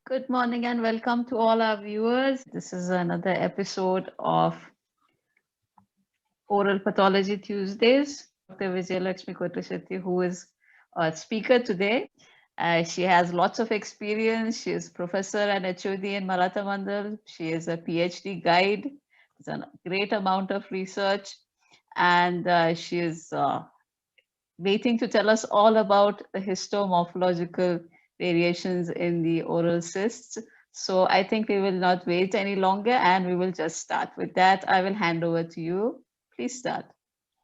Good morning and welcome to all our viewers. This is another episode of Oral Pathology Tuesdays. Dr. Vijayalakshmi Kottashetty, who is a speaker today. She has lots of experience. She is professor and HOD in Maratha Mandal. She is a PhD guide. It's a great amount of research, and she is waiting to tell us all about the histomorphological variations in the oral cysts. So I think we will not wait any longer and we will just start. With that, I will hand over to you. Please start.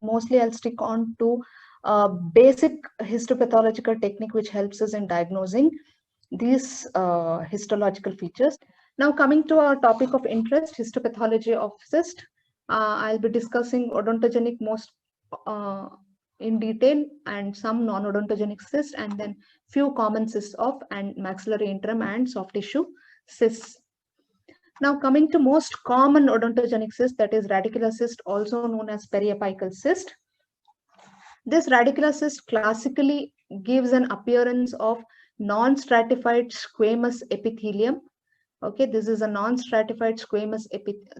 Mostly I'll stick on to basic histopathological technique which helps us in diagnosing these histological features. Now coming to our topic of interest, histopathology of cyst, I'll be discussing odontogenic most in detail and some non-odontogenic cysts, and then few common cysts of and maxillary interim and soft tissue cysts. Now coming to most common odontogenic cyst, that is radicular cyst, also known as periapical cyst. This radicular cyst classically gives an appearance of non-stratified squamous epithelium. Okay, this is a non-stratified squamous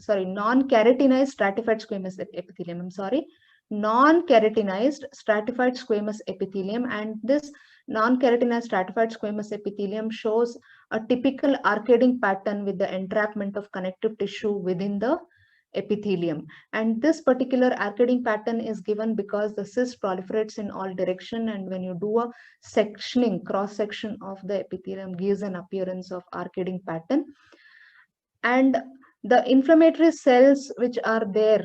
non-keratinized stratified squamous epithelium. I'm sorry, non-keratinized stratified squamous epithelium, and this non-keratinized stratified squamous epithelium shows a typical arcading pattern with the entrapment of connective tissue within the epithelium. And this particular arcading pattern is given because the cyst proliferates in all direction, and when you do a sectioning, cross section of the epithelium, gives an appearance of arcading pattern. And the inflammatory cells which are there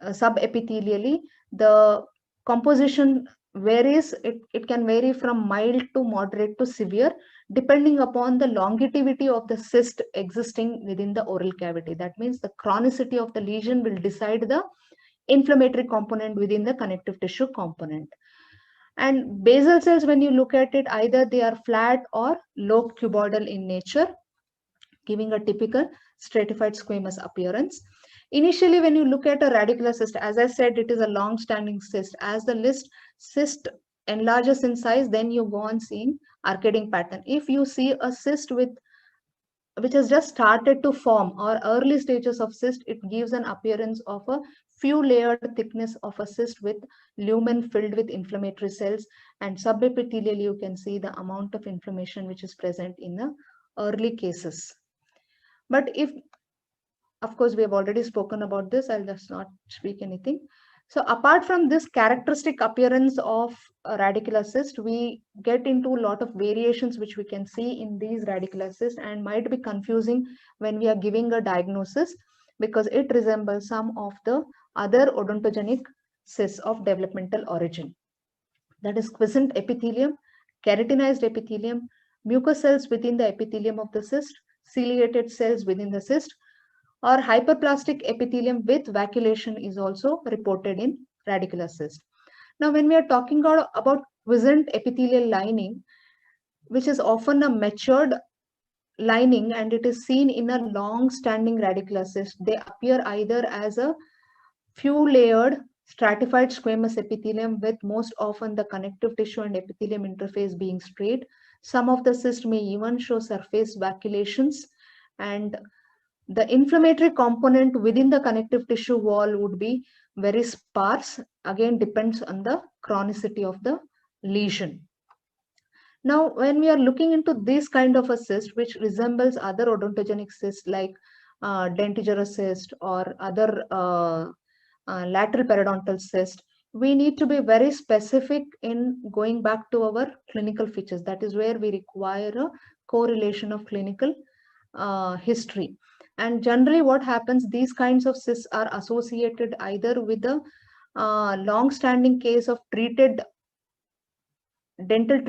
subepithelially, the composition varies. It can vary from mild to moderate to severe, depending upon the longevity of the cyst existing within the oral cavity. That means the chronicity of the lesion will decide the inflammatory component within the connective tissue component. And basal cells, when you look at it, either they are flat or lobe cuboidal in nature, giving a typical stratified squamous appearance. Initially, when you look at a radicular cyst, as I said, it is a long-standing cyst. As the cyst enlarges in size, then you go on seeing arcading pattern. If you see a cyst which has just started to form, or early stages of cyst, it gives an appearance of a few layered thickness of a cyst with lumen filled with inflammatory cells, and subepithelially you can see the amount of inflammation which is present in the early cases. But if, of course, we have already spoken about this, I'll just not speak anything. So apart from this characteristic appearance of a radicular cyst, we get into a lot of variations which we can see in these radicular cysts, and might be confusing when we are giving a diagnosis, because it resembles some of the other odontogenic cysts of developmental origin. That is quiescent epithelium, keratinized epithelium, mucous cells within the epithelium of the cyst, ciliated cells within the cyst, or hyperplastic epithelium with vacuolation is also reported in radicular cyst. Now, when we are talking about quiescent epithelial lining, which is often a matured lining and it is seen in a long-standing radicular cyst, they appear either as a few layered stratified squamous epithelium, with most often the connective tissue and epithelium interface being straight. Some of the cysts may even show surface vacuolations, and the inflammatory component within the connective tissue wall would be very sparse. Again, depends on the chronicity of the lesion. Now, when we are looking into this kind of a cyst, which resembles other odontogenic cysts like dentigerous cyst or other lateral periodontal cyst, we need to be very specific in going back to our clinical features. That is where we require a correlation of clinical history. And generally what happens, these kinds of cysts are associated either with a long-standing case of treated dental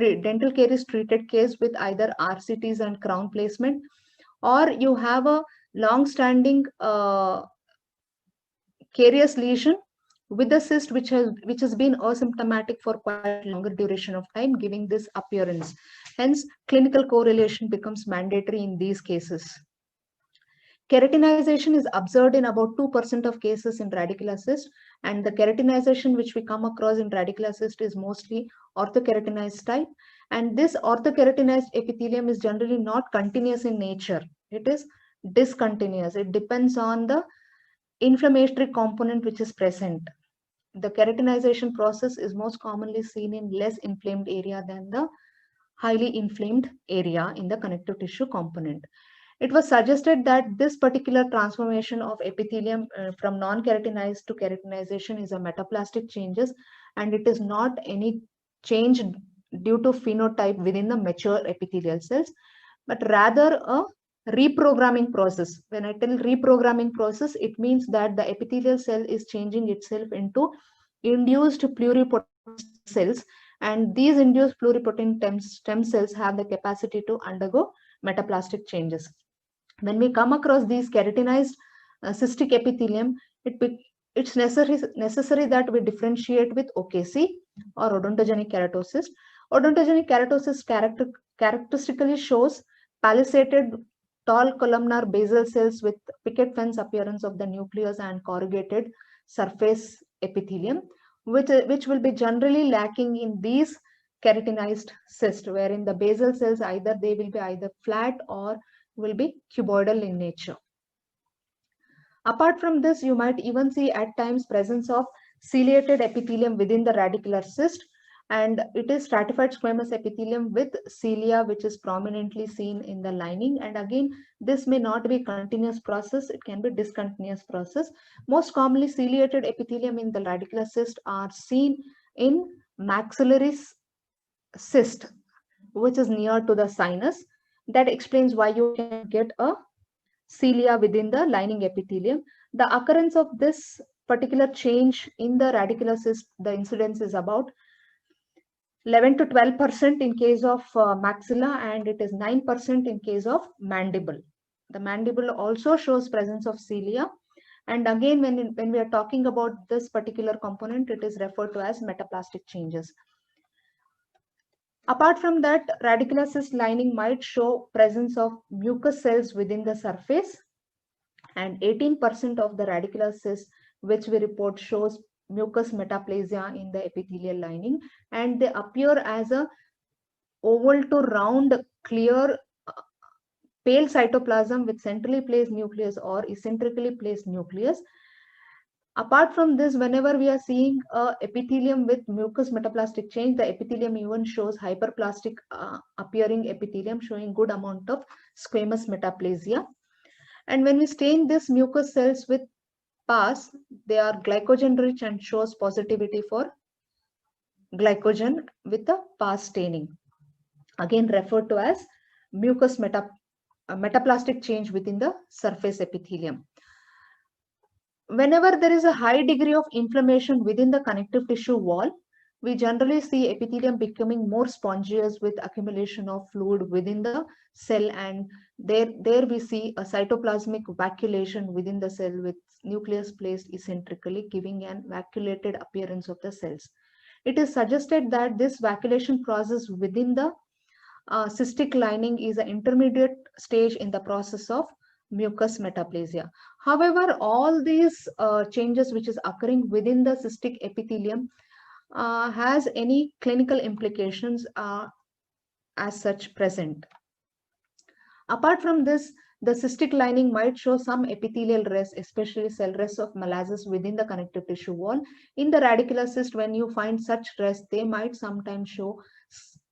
caries treated case with either RCTs and crown placement, or you have a long-standing carious lesion with the cyst which has been asymptomatic for quite longer duration of time, giving this appearance. Hence, clinical correlation becomes mandatory in these cases. Keratinization is observed in about 2% of cases in radicular cyst, and the keratinization which we come across in radicular cyst is mostly orthokeratinized type, And this orthokeratinized epithelium is generally not continuous in nature. It is discontinuous. It depends on the inflammatory component which is present. The keratinization process is most commonly seen in less inflamed area than the highly inflamed area in the connective tissue component. It was suggested that this particular transformation of epithelium from non-keratinized to keratinization is a metaplastic changes, and it is not any change due to phenotype within the mature epithelial cells, but rather a reprogramming process. When I tell reprogramming process, it means that the epithelial cell is changing itself into induced pluripotent cells, and these induced pluripotent stem cells have the capacity to undergo metaplastic changes. When we come across these keratinized cystic epithelium, it's necessary that we differentiate with OKC or odontogenic keratosis. Odontogenic keratosis characteristically shows palisated tall columnar basal cells with picket fence appearance of the nucleus and corrugated surface epithelium, which will be generally lacking in these keratinized cysts, wherein the basal cells they will be either flat or will be cuboidal in nature. Apart from this, you might even see at times presence of ciliated epithelium within the radicular cyst, and it is stratified squamous epithelium with cilia which is prominently seen in the lining. And again, this may not be continuous process, it can be discontinuous process. Most commonly, ciliated epithelium in the radicular cyst are seen in maxillary cyst, which is near to the sinus. That explains why you can get a cilia within the lining epithelium. The occurrence of this particular change in the radicular cyst, the incidence is about 11 to 12% in case of maxilla, and it is 9% in case of mandible. The mandible also shows presence of cilia. And again, when we are talking about this particular component, it is referred to as metaplastic changes. Apart from that, radicular cyst lining might show presence of mucus cells within the surface, and 18% of the radicular cyst which we report shows mucus metaplasia in the epithelial lining, and they appear as a oval to round clear pale cytoplasm with centrally placed nucleus or eccentrically placed nucleus. Apart from this, whenever we are seeing a epithelium with mucus metaplastic change, the epithelium even shows hyperplastic appearing epithelium showing good amount of squamous metaplasia. And when we stain this mucus cells with PAS, they are glycogen rich and shows positivity for glycogen with the PAS staining, again referred to as mucus metaplastic change within the surface epithelium. Whenever there is a high degree of inflammation within the connective tissue wall, we generally see epithelium becoming more spongious with accumulation of fluid within the cell, and there we see a cytoplasmic vacuolation within the cell with nucleus placed eccentrically, giving an vacuolated appearance of the cells. It is suggested that this vacuolation process within the cystic lining is an intermediate stage in the process of mucus metaplasia. However, all these changes which is occurring within the cystic epithelium has any clinical implications as such present. Apart from this, the cystic lining might show some epithelial rest, especially cell rest of molasses within the connective tissue wall. In the radicular cyst, when you find such rest, they might sometimes show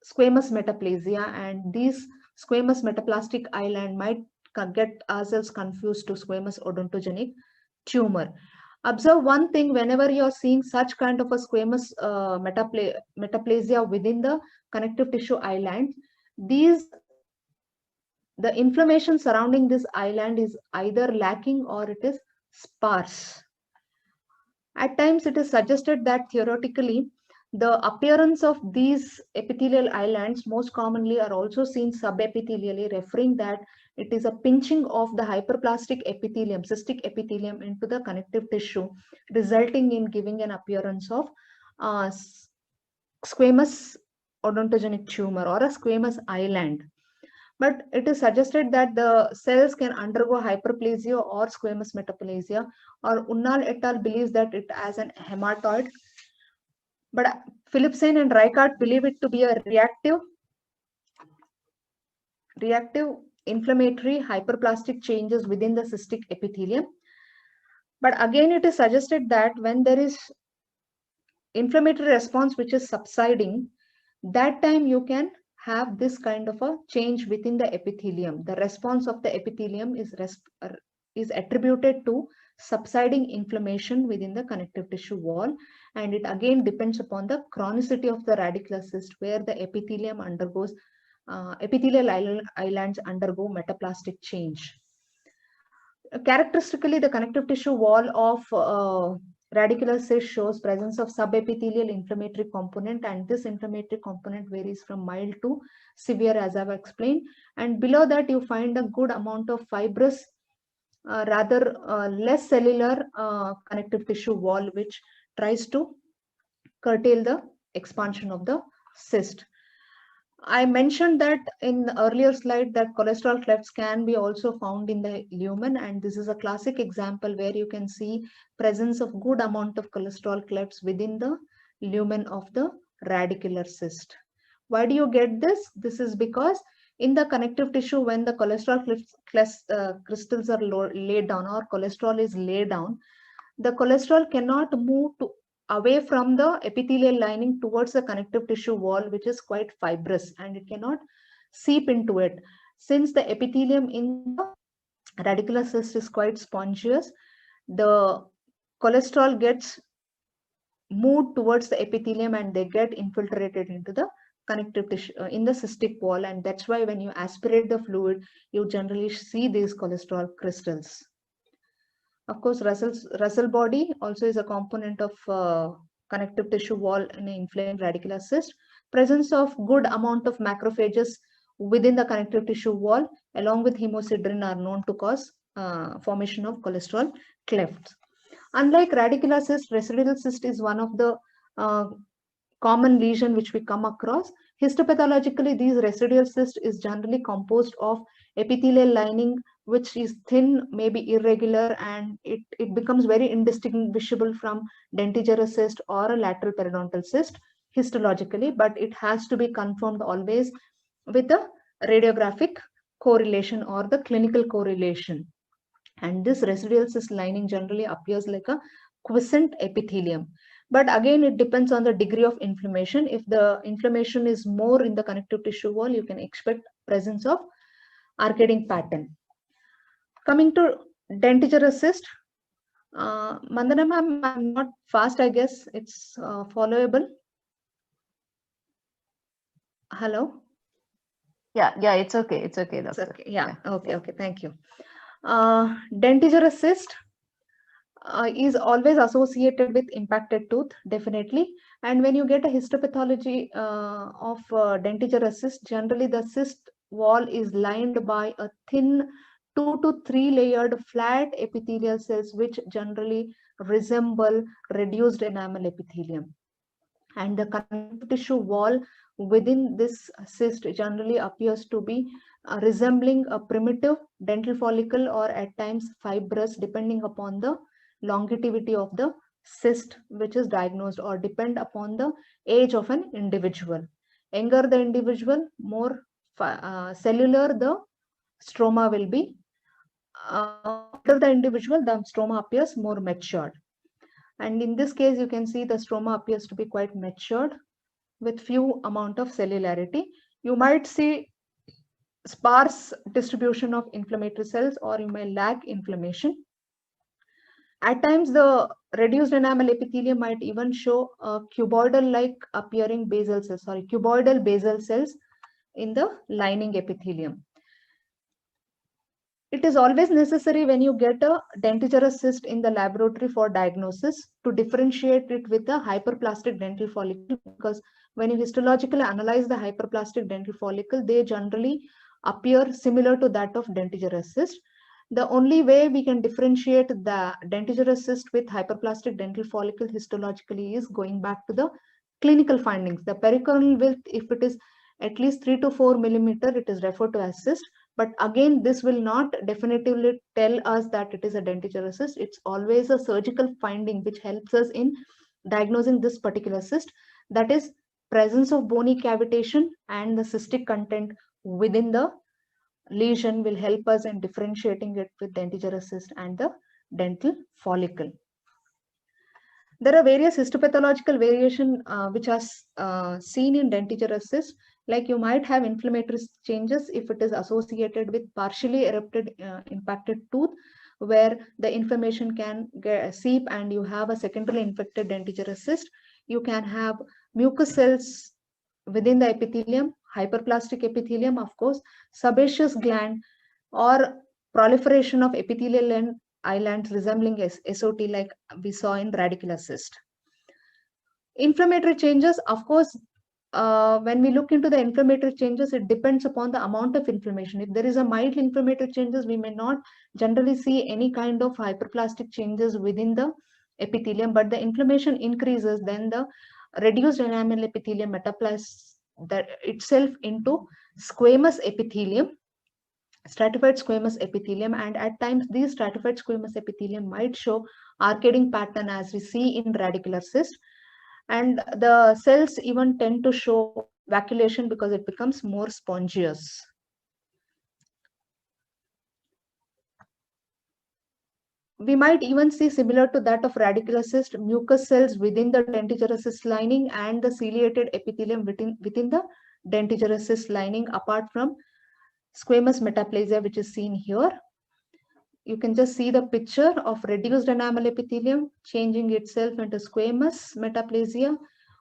squamous metaplasia, and these squamous metaplastic island might get ourselves confused to squamous odontogenic tumor. Observe one thing: whenever you are seeing such kind of a squamous metaplasia within the connective tissue island, the inflammation surrounding this island is either lacking or it is sparse. At times, it is suggested that theoretically, the appearance of these epithelial islands most commonly are also seen subepithelially, referring that it is a pinching of the hyperplastic epithelium, cystic epithelium into the connective tissue, resulting in giving an appearance of squamous odontogenic tumor or a squamous island. But it is suggested that the cells can undergo hyperplasia or squamous metaplasia, or Unnal et al. Believes that it as an hematoid. But Philipsen and Reichert believe it to be a reactive reactive inflammatory hyperplastic changes within the cystic epithelium. But again, it is suggested that when there is inflammatory response which is subsiding, that time you can have this kind of a change within the epithelium. The response of the epithelium is attributed to subsiding inflammation within the connective tissue wall, and it again depends upon the chronicity of the radicular cyst, where the epithelium undergoes epithelial islands undergo metaplastic change. Characteristically, the connective tissue wall of radicular cyst shows presence of subepithelial inflammatory component, and this inflammatory component varies from mild to severe, as I've explained. And below that, you find a good amount of fibrous, rather less cellular connective tissue wall, which tries to curtail the expansion of the cyst. I mentioned that in the earlier slide that cholesterol clefts can be also found in the lumen, and this is a classic example where you can see presence of good amount of cholesterol clefts within the lumen of the radicular cyst. Why do you get this? This is because in the connective tissue, when the cholesterol crystals are laid down, or cholesterol is laid down, the cholesterol cannot move away from the epithelial lining towards the connective tissue wall, which is quite fibrous, and it cannot seep into it. Since the epithelium in the radicular cyst is quite spongious, the cholesterol gets moved towards the epithelium and they get infiltrated into the connective tissue in the cystic wall, and that's why when you aspirate the fluid, you generally see these cholesterol crystals. Of course, Russell body also is a component of connective tissue wall in an inflamed radicular cyst. Presence of good amount of macrophages within the connective tissue wall along with hemosiderin are known to cause formation of cholesterol clefts. Unlike radicular cyst, residual cyst is one of the common lesion which we come across. Histopathologically, these residual cyst is generally composed of epithelial lining which is thin, maybe irregular, and it becomes very indistinguishable from dentigerous cyst or a lateral periodontal cyst histologically, but it has to be confirmed always with a radiographic correlation or the clinical correlation. And this residual cyst lining generally appears like a quiescent epithelium. But again, it depends on the degree of inflammation. If the inflammation is more in the connective tissue wall, you can expect presence of arcading pattern. Coming to dentigerous cyst, Mandana ma'am, I'm not fast, I guess it's followable. Hello? Yeah, it's okay. It's okay, doctor. It's okay. Yeah, okay, thank you. Dentigerous cyst is always associated with impacted tooth, definitely. And when you get a histopathology of dentigerous cyst, generally the cyst wall is lined by a thin 2 to 3 layered flat epithelial cells, which generally resemble reduced enamel epithelium. And the connective tissue wall within this cyst generally appears to be resembling a primitive dental follicle, or at times fibrous, depending upon the longevity of the cyst which is diagnosed, or depend upon the age of an individual. Younger the individual, more cellular the stroma will be. Older the individual, the stroma appears more matured. And in this case, you can see the stroma appears to be quite matured with few amount of cellularity. You might see sparse distribution of inflammatory cells, or you may lack inflammation. At times, the reduced enamel epithelium might even show cuboidal-like appearing basal cells, cuboidal basal cells in the lining epithelium. It is always necessary when you get a dentigerous cyst in the laboratory for diagnosis to differentiate it with a hyperplastic dental follicle, because when you histologically analyze the hyperplastic dental follicle, they generally appear similar to that of dentigerous cyst. The only way we can differentiate the dentigerous cyst with hyperplastic dental follicle histologically is going back to the clinical findings. The pericorneal width, if it is at least 3 to 4 millimeter, it is referred to as cyst. But again, this will not definitively tell us that it is a dentigerous cyst. It's always a surgical finding which helps us in diagnosing this particular cyst. That is presence of bony cavitation and the cystic content within the lesion will help us in differentiating it with dentigerous cyst and the dental follicle. There are various histopathological variation which are seen in dentigerous cyst. Like you might have inflammatory changes if it is associated with partially erupted impacted tooth, where the inflammation can seep and you have a secondary infected dentigerous cyst. You can have mucus cells within the epithelium, hyperplastic epithelium, of course, sebaceous gland, or proliferation of epithelial islands resembling SOT like we saw in radicular cyst. Inflammatory changes, of course, when we look into the inflammatory changes, it depends upon the amount of inflammation. If there is a mild inflammatory changes, we may not generally see any kind of hyperplastic changes within the epithelium, but the inflammation increases, then the reduced enamel epithelium metaplases that itself into squamous epithelium, stratified squamous epithelium, and at times these stratified squamous epithelium might show arcading pattern as we see in radicular cyst, and the cells even tend to show vacuolation because it becomes more spongious. We might even see, similar to that of radicular cyst, mucus cells within the dentigerous cyst lining and the ciliated epithelium within the dentigerous cyst lining, apart from squamous metaplasia, which is seen here. You can just see the picture of reduced enamel epithelium changing itself into squamous metaplasia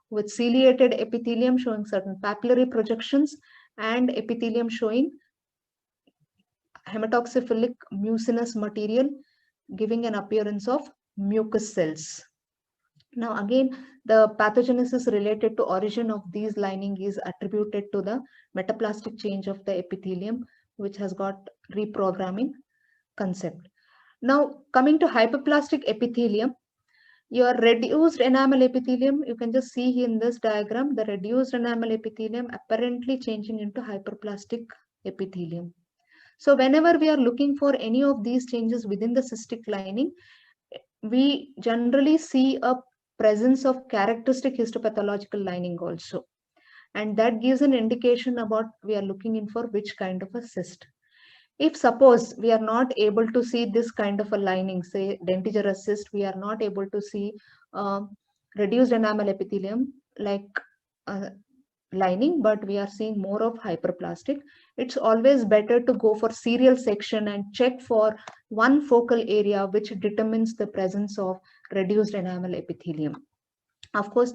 with ciliated epithelium showing certain papillary projections and epithelium showing hematoxyphilic mucinous material, giving an appearance of mucus cells. Now again, the pathogenesis related to origin of these lining is attributed to the metaplastic change of the epithelium, which has got reprogramming concept. Now coming to hyperplastic epithelium, your reduced enamel epithelium, you can just see in this diagram, the reduced enamel epithelium apparently changing into hyperplastic epithelium. So whenever we are looking for any of these changes within the cystic lining, we generally see a presence of characteristic histopathological lining also. And that gives an indication about we are looking in for which kind of a cyst. If suppose we are not able to see this kind of a lining, say dentigerous cyst, we are not able to see reduced enamel epithelium like lining, but we are seeing more of hyperplastic, it's always better to go for serial section and check for one focal area which determines the presence of reduced enamel epithelium. Of course,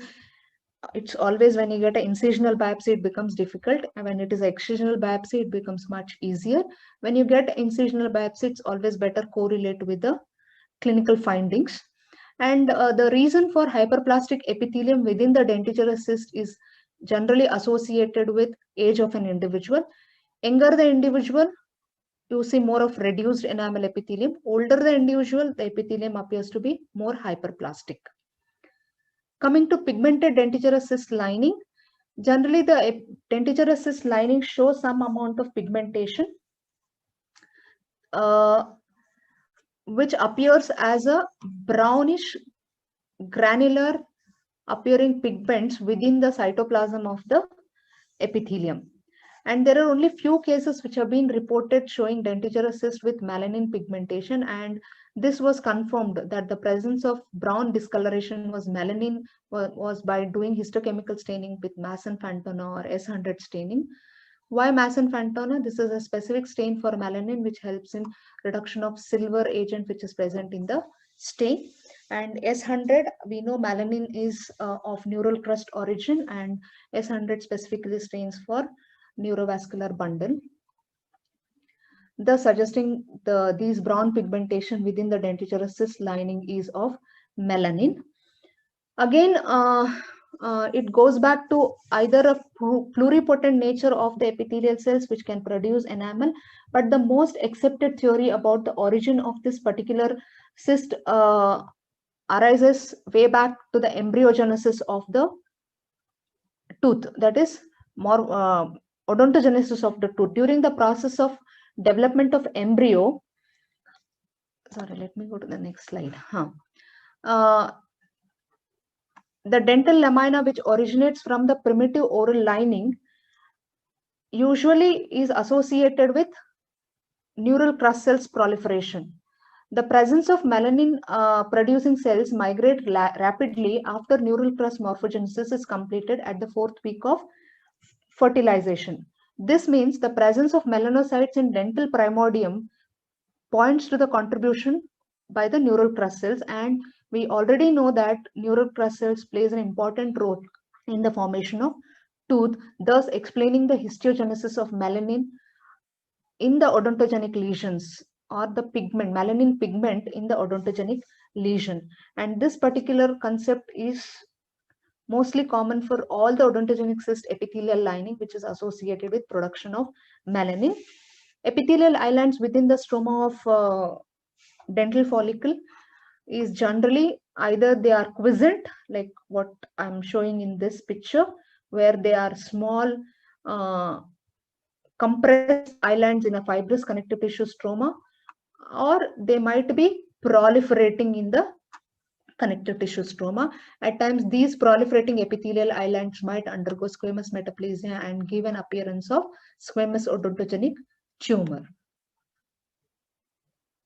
it's always when you get an incisional biopsy, it becomes difficult. And when it is excisional biopsy, it becomes much easier. When you get incisional biopsy, it's always better correlate with the clinical findings. And the reason for hyperplastic epithelium within the dentigerous cyst is generally associated with age of an individual. Younger the individual, you see more of reduced enamel epithelium. Older the individual, the epithelium appears to be more hyperplastic. Coming to pigmented dentigerous cyst lining, generally the dentigerous cyst lining shows some amount of pigmentation, which appears as a brownish granular appearing pigments within the cytoplasm of the epithelium. And there are only few cases which have been reported showing dentigerous cyst with melanin pigmentation, and this was confirmed that the presence of brown discoloration was melanin was by doing histochemical staining with Masson Fantona or S100 staining. Why Masson Fantona? This is a specific stain for melanin which helps in reduction of silver agent which is present in the stain. And S100, we know melanin is of neural crust origin, and S100 specifically stains for neurovascular bundle, thus suggesting these brown pigmentation within the dentigerous cyst lining is of melanin. Again, it goes back to either a pluripotent nature of the epithelial cells which can produce enamel, but the most accepted theory about the origin of this particular cyst arises way back to the embryogenesis of the tooth, that is more odontogenesis of the tooth. During the process of development of embryo, sorry, let me go to the next slide. The dental lamina, which originates from the primitive oral lining, usually is associated with neural crust cells proliferation. The presence of melanin producing cells migrate rapidly after neural crust morphogenesis is completed at the 4th week of fertilization. This means the presence of melanocytes in dental primordium points to the contribution by the neural crust cells, and we already know that neural crust cells plays an important role in the formation of tooth, thus explaining the histiogenesis of melanin in the odontogenic lesions, or the pigment, melanin pigment in the odontogenic lesion. And this particular concept is mostly common for all the odontogenic cyst epithelial lining, which is associated with production of melanin. Epithelial islands within the stroma of dental follicle is generally either they are quiescent, like what I'm showing in this picture, where they are small compressed islands in a fibrous connective tissue stroma, or they might be proliferating in the connective tissue stroma. At times, these proliferating epithelial islands might undergo squamous metaplasia and give an appearance of squamous odontogenic tumor.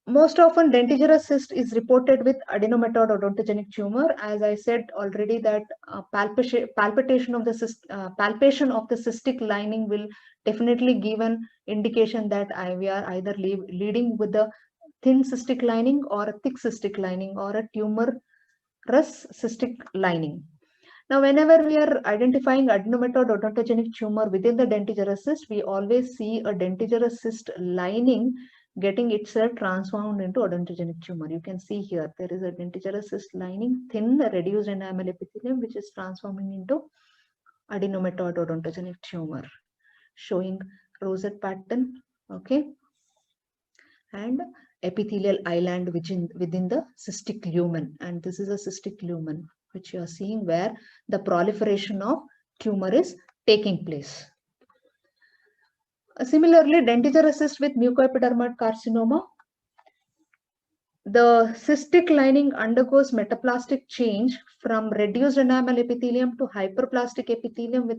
Most often, dentigerous cyst is reported with adenomatode odontogenic tumor. As I said already, that palpation of the cystic lining will definitely give an indication that we are either leading with the thin cystic lining or a thick cystic lining or a tumorous cystic lining. Now, whenever we are identifying adenomatode odontogenic tumor within the dentigerous cyst, we always see a dentigerous cyst lining getting itself transformed into odontogenic tumor. You can see here, there is a dentigerous cyst lining, thin reduced enamel epithelium, which is transforming into adenomatode odontogenic tumor, showing rosette pattern, okay, and epithelial island within the cystic lumen. And this is a cystic lumen, which you are seeing where the proliferation of tumor is taking place. Similarly, dentigerous cyst with mucoepidermoid carcinoma, the cystic lining undergoes metaplastic change from reduced enamel epithelium to hyperplastic epithelium with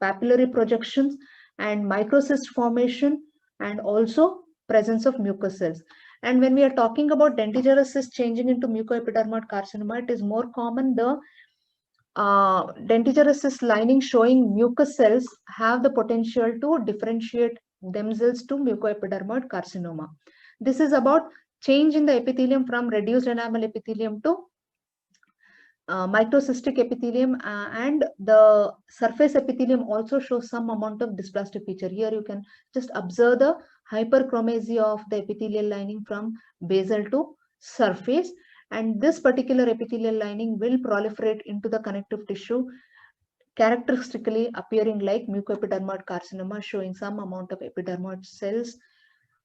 papillary projections and microcyst formation, and also presence of mucous cells. And when we are talking about dentigerous cyst changing into mucoepidermoid carcinoma, it is more common the dentigerous cyst lining showing mucous cells have the potential to differentiate themselves to mucoepidermoid carcinoma. This is about change in the epithelium from reduced enamel epithelium to microcystic epithelium, and the surface epithelium also shows some amount of dysplastic feature. Here you can just observe the hyperchromasia of the epithelial lining from basal to surface, and this particular epithelial lining will proliferate into the connective tissue, characteristically appearing like mucoepidermoid carcinoma, showing some amount of epidermoid cells,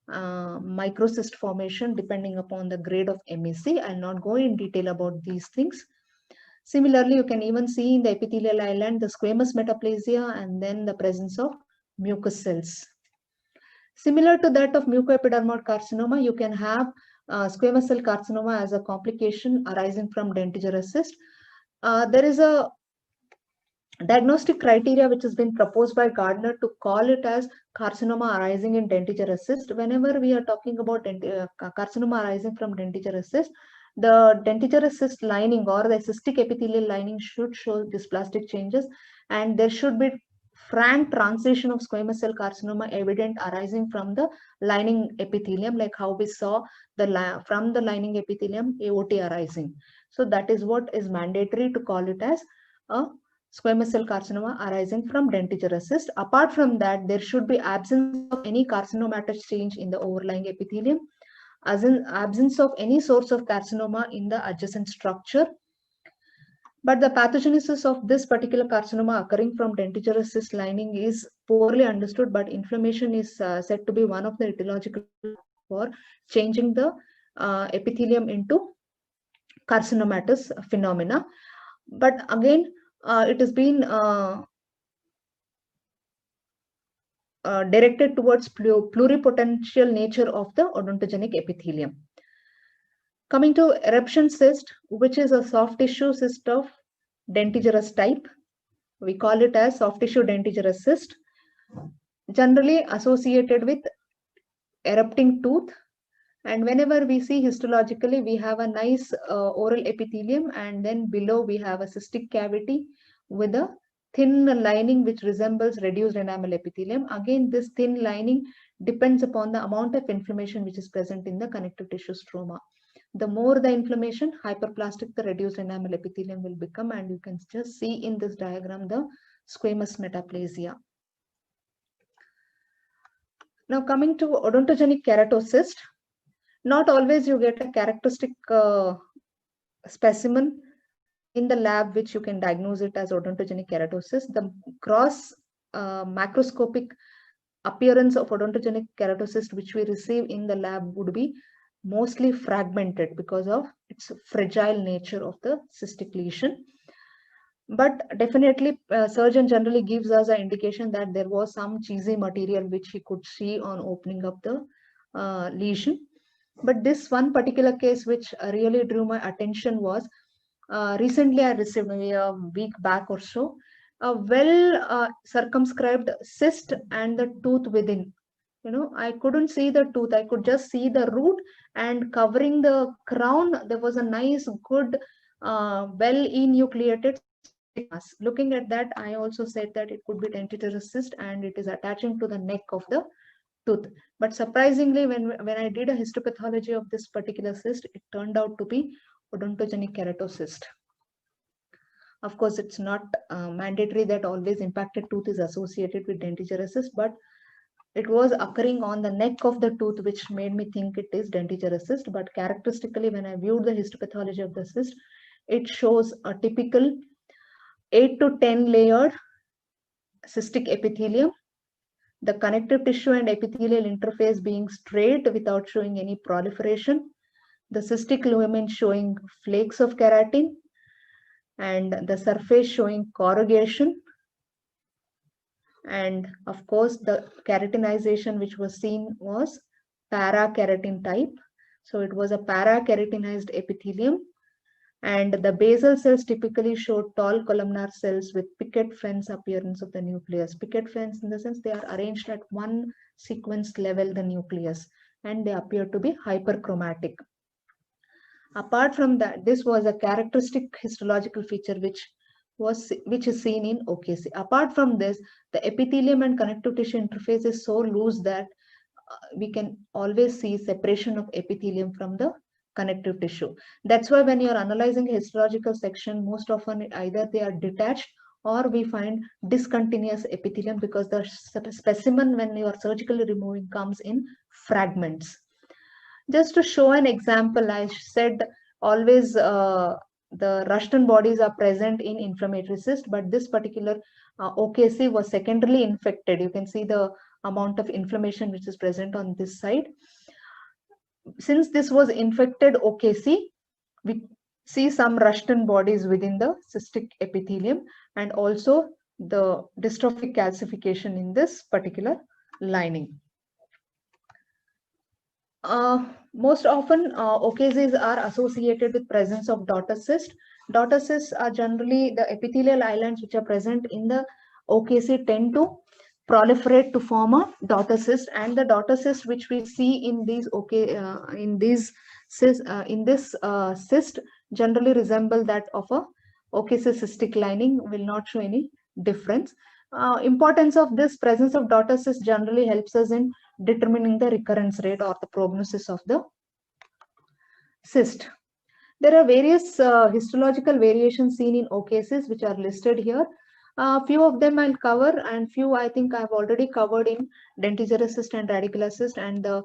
microcyst formation depending upon the grade of MEC. I'll not go in detail about these things. Similarly, you can even see in the epithelial island the squamous metaplasia and then the presence of mucous cells. Similar to that of mucoepidermoid carcinoma, you can have squamous cell carcinoma as a complication arising from dentigerous cyst. There is a diagnostic criteria which has been proposed by Gardner to call it as carcinoma arising in dentigerous cyst. Whenever we are talking about carcinoma arising from dentigerous cyst, the dentigerous cyst lining or the cystic epithelial lining should show dysplastic changes, and there should be frank transition of squamous cell carcinoma evident arising from the lining epithelium, like how we saw from the lining epithelium AOT arising. So that is what is mandatory to call it as a squamous cell carcinoma arising from dentigerous cyst. Apart from that, there should be absence of any carcinomatous change in the overlying epithelium, as in absence of any source of carcinoma in the adjacent structure. But the pathogenesis of this particular carcinoma occurring from dentigerous cyst lining is poorly understood, but inflammation is said to be one of the etiological for changing the epithelium into carcinomatous phenomena. But again, it has been directed towards pluripotential nature of the odontogenic epithelium. Coming to eruption cyst, which is a soft tissue cyst of dentigerous type. We call it as soft tissue dentigerous cyst, generally associated with erupting tooth. And whenever we see histologically, we have a nice oral epithelium, and then below we have a cystic cavity with a thin lining which resembles reduced enamel epithelium. Again, this thin lining depends upon the amount of inflammation which is present in the connective tissue stroma. The more the inflammation, hyperplastic the reduced enamel epithelium will become, and you can just see in this diagram the squamous metaplasia. Now coming to odontogenic keratocyst, not always you get a characteristic specimen in the lab which you can diagnose it as odontogenic keratocyst. The gross macroscopic appearance of odontogenic keratocyst which we receive in the lab would be mostly fragmented because of its fragile nature of the cystic lesion. But definitely surgeon generally gives us an indication that there was some cheesy material which he could see on opening up the lesion. But this one particular case which really drew my attention was recently I received maybe a week back or so a well circumscribed cyst and the tooth within. I couldn't see the tooth, I could just see the root, and covering the crown there was a nice good well enucleated mass. Looking at that, I also said that it could be dentigerous cyst and it is attaching to the neck of the tooth. But surprisingly, when I did a histopathology of this particular cyst, it turned out to be odontogenic keratocyst. Of course, it's not mandatory that always impacted tooth is associated with dentigerous cyst, but it was occurring on the neck of the tooth, which made me think it is dentigerous cyst. But characteristically, when I viewed the histopathology of the cyst, it shows a typical 8 to 10 layered cystic epithelium, the connective tissue and epithelial interface being straight without showing any proliferation, the cystic lumen showing flakes of keratin, and the surface showing corrugation. And of course, the keratinization which was seen was para-keratin type. So it was a para-keratinized epithelium. And the basal cells typically show tall columnar cells with picket fence appearance of the nucleus. Picket fence in the sense they are arranged at one sequence level, the nucleus, and they appear to be hyperchromatic. Apart from that, this was a characteristic histological feature which is seen in OKC. Apart from this, the epithelium and connective tissue interface is so loose that we can always see separation of epithelium from the connective tissue. That's why when you're analyzing histological section, most often either they are detached or we find discontinuous epithelium because the specimen when you are surgically removing comes in fragments. Just to show an example, I said always the Rushton bodies are present in inflammatory cyst, but this particular OKC was secondarily infected. You can see the amount of inflammation which is present on this side. Since this was infected OKC, we see some Rushton bodies within the cystic epithelium and also the dystrophic calcification in this particular lining. Most often OKCs are associated with presence of daughter cyst. Daughter cysts are generally the epithelial islands which are present in the OKC tend to proliferate to form a daughter cyst, and the daughter cyst which we see in these cyst generally resemble that of a OKC cystic lining, will not show any difference. Importance of this presence of daughter cyst generally helps us in determining the recurrence rate or the prognosis of the cyst. There are various histological variations seen in OKCs which are listed here. Few of them I'll cover, and few I think I've already covered in dentigerous cyst and radicular cyst, and the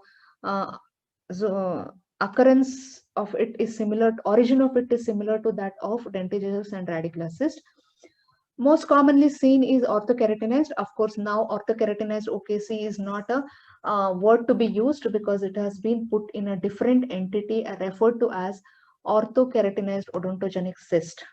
occurrence of it is similar, origin of it is similar to that of dentigerous and radicular cyst. Most commonly seen is orthokeratinized. Of course, now orthokeratinized OKC is not a word to be used because it has been put in a different entity and referred to as orthokeratinized odontogenic cyst.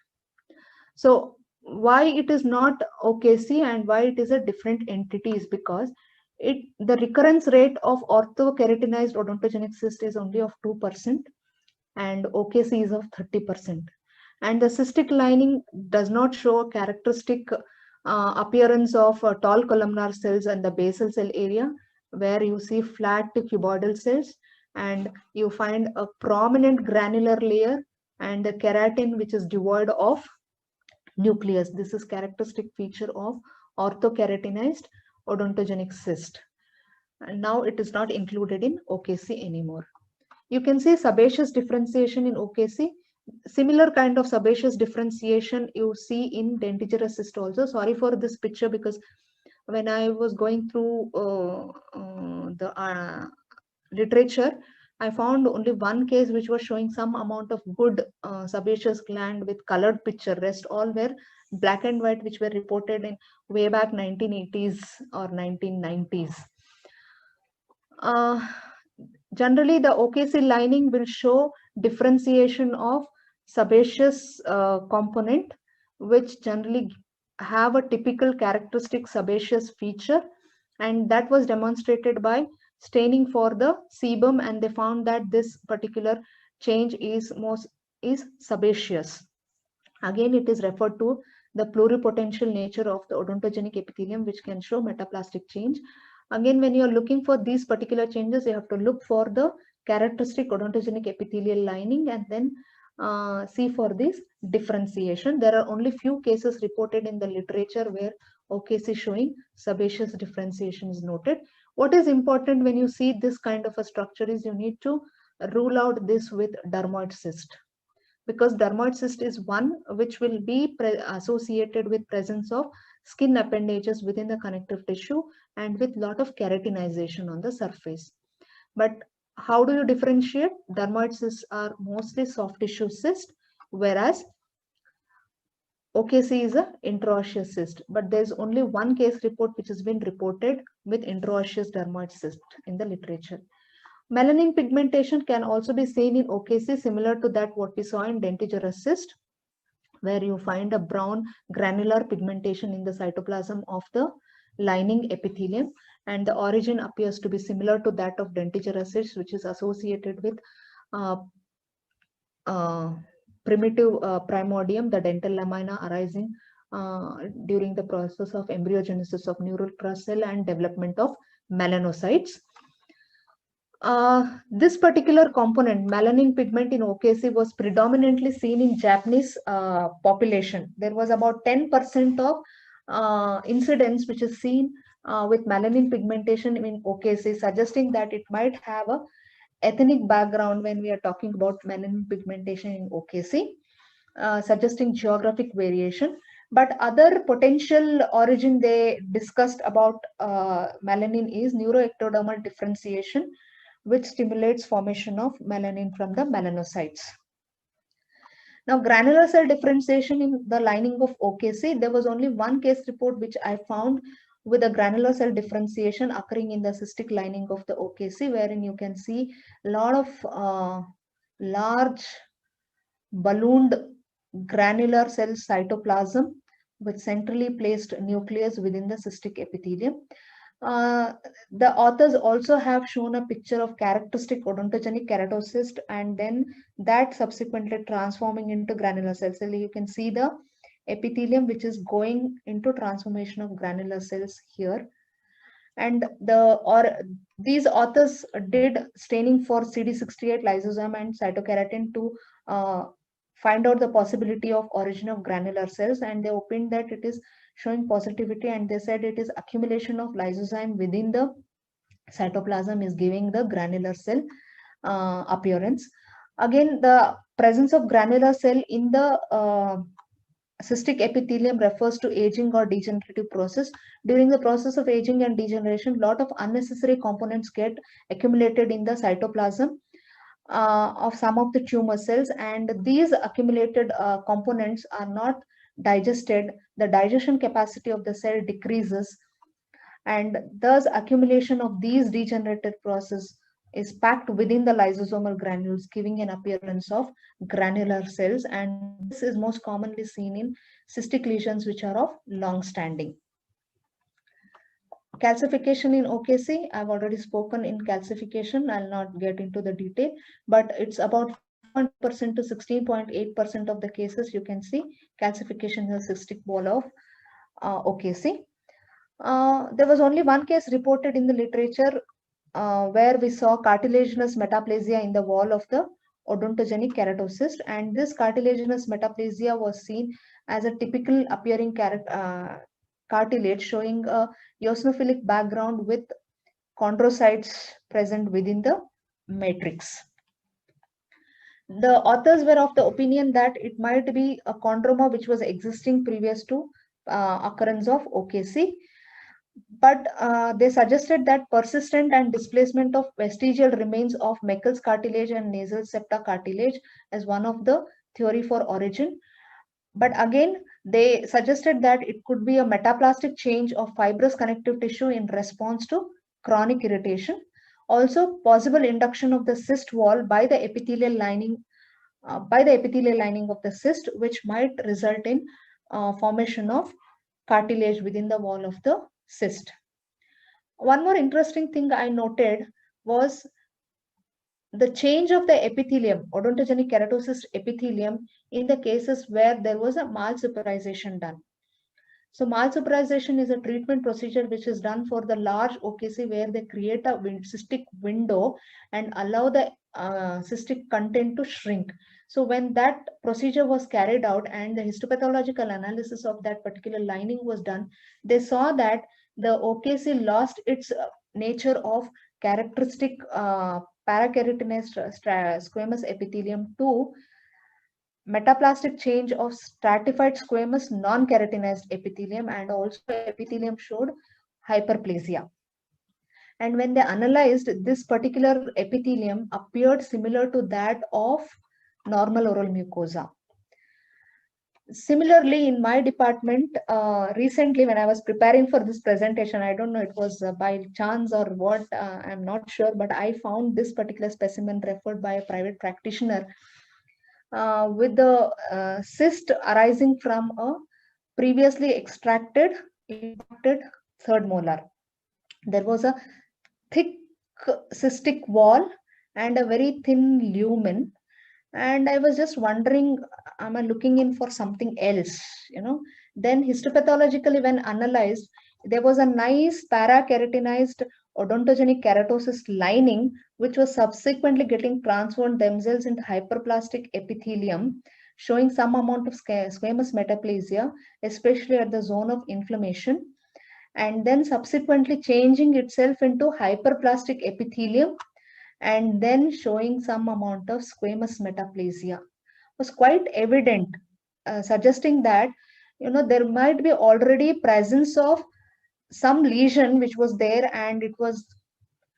So why it is not OKC and why it is a different entity is because the recurrence rate of orthokeratinized odontogenic cyst is only of 2% and OKC is of 30%. And the cystic lining does not show a characteristic appearance of tall columnar cells and the basal cell area, where you see flat cuboidal cells, and you find a prominent granular layer and a keratin which is devoid of nucleus. This is characteristic feature of orthokeratinized odontogenic cyst. And now it is not included in OKC anymore. You can see sebaceous differentiation in OKC. Similar kind of sebaceous differentiation you see in dentigerous cyst also. Sorry for this picture, because when I was going through the literature, I found only one case which was showing some amount of good sebaceous gland with colored picture. Rest all were black and white, which were reported in way back 1980s or 1990s. Generally, the OKC lining will show differentiation of sebaceous component, which generally have a typical characteristic sebaceous feature, and that was demonstrated by staining for the sebum, and they found that this particular change is sebaceous. Again, it is referred to the pluripotential nature of the odontogenic epithelium, which can show metaplastic change. Again, when you are looking for these particular changes, you have to look for the characteristic odontogenic epithelial lining and then see for this differentiation. There are only few cases reported in the literature where OKC showing sebaceous differentiation is noted. What is important when you see this kind of a structure is you need to rule out this with dermoid cyst, because dermoid cyst is one which will be associated with presence of skin appendages within the connective tissue and with lot of keratinization on the surface. But how do you differentiate? Dermoid cysts are mostly soft tissue cyst, whereas OKC is a intraosseous cyst. But there is only one case report which has been reported with intraosseous dermoid cyst in the literature. Melanin pigmentation can also be seen in OKC, similar to that what we saw in dentigerous cyst, where you find a brown granular pigmentation in the cytoplasm of the lining epithelium, and the origin appears to be similar to that of dentigerous cyst, which is associated with primitive primordium, the dental lamina arising during the process of embryogenesis of neural crust cell and development of melanocytes. This particular component, melanin pigment in OKC, was predominantly seen in Japanese population. There was about 10% of incidence which is seen with melanin pigmentation in OKC, suggesting that it might have a ethnic background when we are talking about melanin pigmentation in OKC, suggesting geographic variation. But other potential origin they discussed about melanin is neuroectodermal differentiation, which stimulates formation of melanin from the melanocytes. Now, granular cell differentiation in the lining of OKC, there was only one case report which I found with a granular cell differentiation occurring in the cystic lining of the OKC, wherein you can see a lot of large ballooned granular cell cytoplasm with centrally placed nucleus within the cystic epithelium. The authors also have shown a picture of characteristic odontogenic keratocyst, and then that subsequently transforming into granular cells. So you can see the epithelium which is going into transformation of granular cells here. And these authors did staining for CD68 lysozyme and cytokeratin to find out the possibility of origin of granular cells, and they opined that it is showing positivity, and they said it is accumulation of lysozyme within the cytoplasm is giving the granular cell appearance. Again, the presence of granular cell in the cystic epithelium refers to aging or degenerative process. During the process of aging and degeneration, a lot of unnecessary components get accumulated in the cytoplasm of some of the tumor cells, and these accumulated components are not digested. The digestion capacity of the cell decreases, and thus accumulation of these degenerative process is packed within the lysosomal granules, giving an appearance of granular cells, and this is most commonly seen in cystic lesions which are of long standing. Calcification in OKC, I've already spoken in calcification. I'll not get into the detail, but it's about 5% to 16.8% of the cases you can see calcification in the cystic wall of OKC. There was only one case reported in the literature where we saw cartilaginous metaplasia in the wall of the odontogenic keratocyst, and this cartilaginous metaplasia was seen as a typical appearing cartilage showing a eosinophilic background with chondrocytes present within the matrix. The authors were of the opinion that it might be a chondroma which was existing previous to occurrence of OKC, but they suggested that persistent and displacement of vestigial remains of Meckel's cartilage and nasal septa cartilage as one of the theory for origin. But again, they suggested that it could be a metaplastic change of fibrous connective tissue in response to chronic irritation. Also, possible induction of the cyst wall by the epithelial lining of the cyst, which might result in formation of cartilage within the wall of the cyst. One more interesting thing I noted was the change of the epithelium, odontogenic keratocyst epithelium, in the cases where there was a malsuperization done. So malsuperization is a treatment procedure which is done for the large OKC where they create a cystic window and allow the cystic content to shrink. So when that procedure was carried out and the histopathological analysis of that particular lining was done, they saw that the OKC lost its nature of characteristic parakeratinized squamous epithelium to metaplastic change of stratified squamous non-keratinized epithelium, and also epithelium showed hyperplasia. And when they analyzed, this particular epithelium appeared similar to that of normal oral mucosa. Similarly, in my department, recently when I was preparing for this presentation, I don't know it was by chance or what, I'm not sure, but I found this particular specimen referred by a private practitioner with the cyst arising from a previously extracted impacted third molar. There was a thick cystic wall and a very thin lumen, and I was just wondering, am I looking in for something else, then histopathologically when analyzed, there was a nice parakeratinized odontogenic keratocyst lining which was subsequently getting transformed themselves into hyperplastic epithelium, showing some amount of squamous metaplasia, especially at the zone of inflammation, and then subsequently changing itself into hyperplastic epithelium and then showing some amount of squamous metaplasia was quite evident, suggesting that there might be already presence of some lesion which was there and it was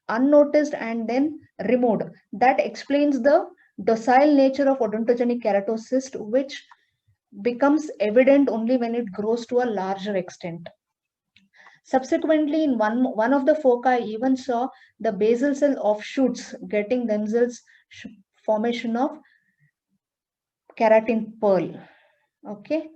unnoticed and then removed. That explains the docile nature of odontogenic keratocyst, which becomes evident only when it grows to a larger extent. Subsequently, in one of the foci, I even saw the basal cell offshoots getting themselves formation of keratin pearl. Okay,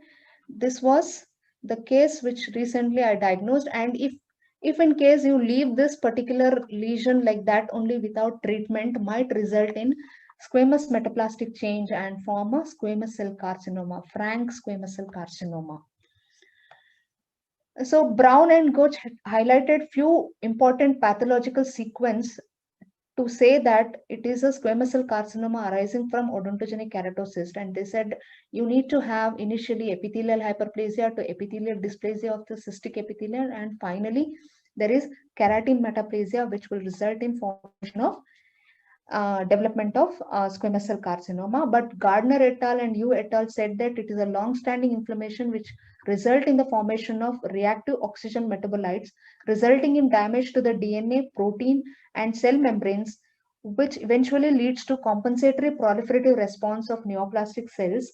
this was the case which recently I diagnosed, and if in case you leave this particular lesion like that only without treatment, might result in squamous metaplastic change and form a squamous cell carcinoma, frank squamous cell carcinoma. So Brown and Gooch highlighted few important pathological sequence to say that it is a squamous cell carcinoma arising from odontogenic keratocyst, and they said you need to have initially epithelial hyperplasia to epithelial dysplasia of the cystic epithelium, and finally there is keratin metaplasia which will result in formation of development of squamous cell carcinoma. But Gardner et al. And Yu et al. Said that it is a long-standing inflammation which result in the formation of reactive oxygen metabolites, resulting in damage to the DNA, protein, and cell membranes, which eventually leads to compensatory proliferative response of neoplastic cells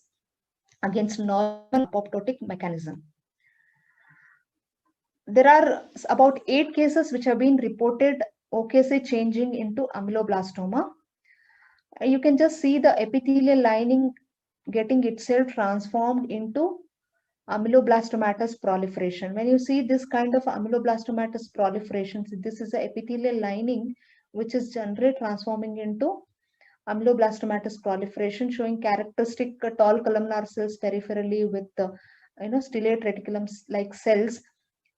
against normal apoptotic mechanism. There are about 8 cases which have been reported OKC changing into ameloblastoma. You can just see the epithelial lining getting itself transformed into ameloblastomatous proliferation. When you see this kind of ameloblastomatous proliferation, this is the epithelial lining which is generally transforming into ameloblastomatous proliferation, showing characteristic tall columnar cells peripherally with the stellate reticulum like cells,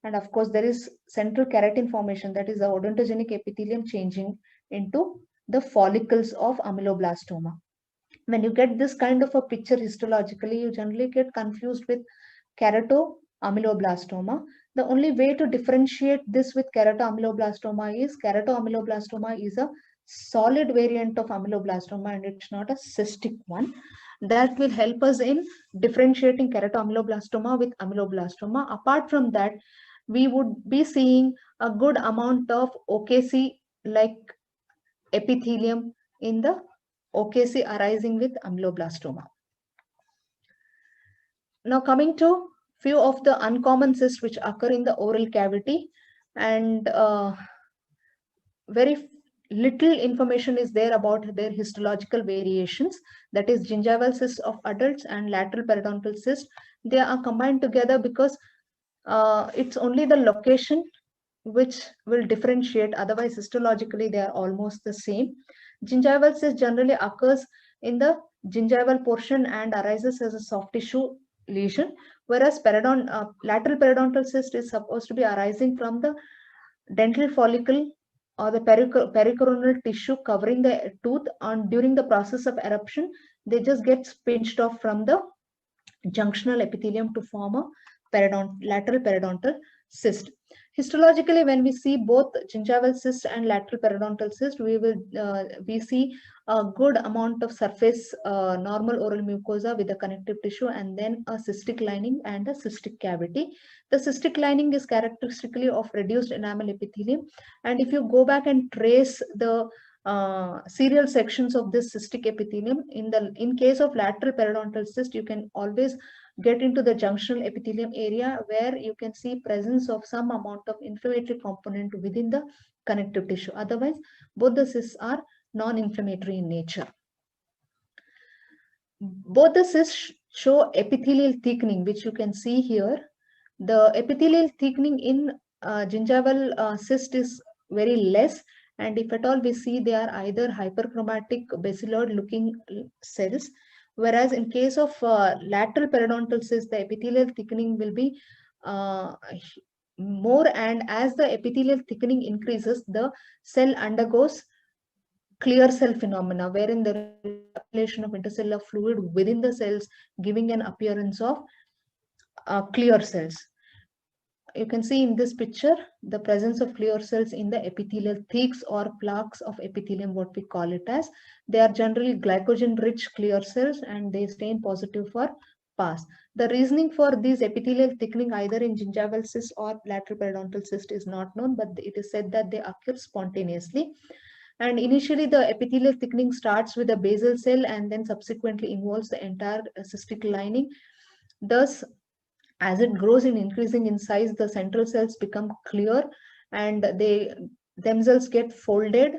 And of course, there is central keratin formation, that is the odontogenic epithelium changing into the follicles of ameloblastoma. When you get this kind of a picture histologically, you generally get confused with keratoameloblastoma. The only way to differentiate this with keratoameloblastoma is a solid variant of ameloblastoma and it's not a cystic one. That will help us in differentiating keratoameloblastoma with ameloblastoma. Apart from that, we would be seeing a good amount of OKC like epithelium in the OKC arising with ameloblastoma. Now coming to few of the uncommon cysts which occur in the oral cavity, and very little information is there about their histological variations, that is gingival cysts of adults and lateral periodontal cysts. They are combined together because it's only the location which will differentiate, otherwise histologically they are almost the same. Gingival cyst generally occurs in the gingival portion and arises as a soft tissue lesion, whereas lateral periodontal cyst is supposed to be arising from the dental follicle or the pericoronal tissue covering the tooth, and during the process of eruption they just get pinched off from the junctional epithelium to form a lateral periodontal cyst. Histologically, when we see both gingival cyst and lateral periodontal cyst, we see a good amount of surface normal oral mucosa with a connective tissue and then a cystic lining and a cystic cavity. The cystic lining is characteristically of reduced enamel epithelium, and if you go back and trace the serial sections of this cystic epithelium, in case of lateral periodontal cyst, you can always get into the junctional epithelium area where you can see presence of some amount of inflammatory component within the connective tissue. Otherwise, both the cysts are non-inflammatory in nature. Both the cysts show epithelial thickening, which you can see here. The epithelial thickening in gingival cyst is very less, and if at all we see, they are either hyperchromatic basiloid looking cells, whereas in case of lateral periodontal cyst, the epithelial thickening will be more, and as the epithelial thickening increases, the cell undergoes clear cell phenomena, wherein there is accumulation of intercellular fluid within the cells, giving an appearance of clear cells. You can see in this picture the presence of clear cells in the epithelial thicks or plaques of epithelium, what we call it as. They are generally glycogen-rich clear cells and they stain positive for PAS. The reasoning for these epithelial thickening either in gingival cyst or lateral periodontal cyst is not known, but it is said that they occur spontaneously. And initially the epithelial thickening starts with a basal cell and then subsequently involves the entire cystic lining. Thus, as it grows in increasing in size, the central cells become clear and they themselves get folded,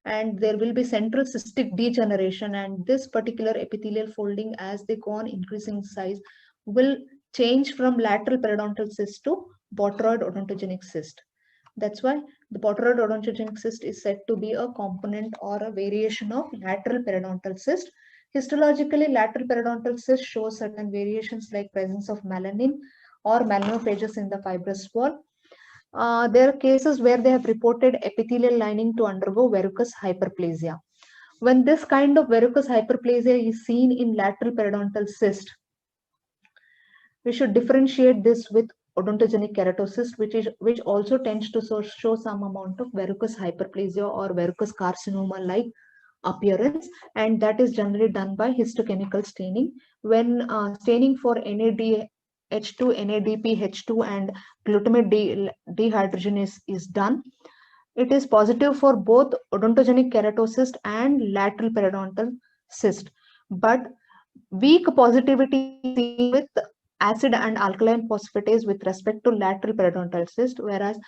and there will be central cystic degeneration, and this particular epithelial folding, as they go on increasing size, will change from lateral periodontal cyst to botryoid odontogenic cyst. That's why the botryoid odontogenic cyst is said to be a component or a variation of lateral periodontal cyst. Histologically, lateral periodontal cyst shows certain variations like presence of melanin or melanophages in the fibrous wall. There are cases where they have reported epithelial lining to undergo verrucous hyperplasia. When this kind of verrucous hyperplasia is seen in lateral periodontal cyst, we should differentiate this with odontogenic keratocyst, which also tends to show some amount of verrucous hyperplasia or verrucous carcinoma-like appearance, and that is generally done by histochemical staining. When staining for NADH2, NADPH2, and glutamate dehydrogenase is done, it is positive for both odontogenic keratocyst and lateral periodontal cyst, but weak positivity is seen with acid and alkaline phosphatase with respect to lateral periodontal cyst, whereas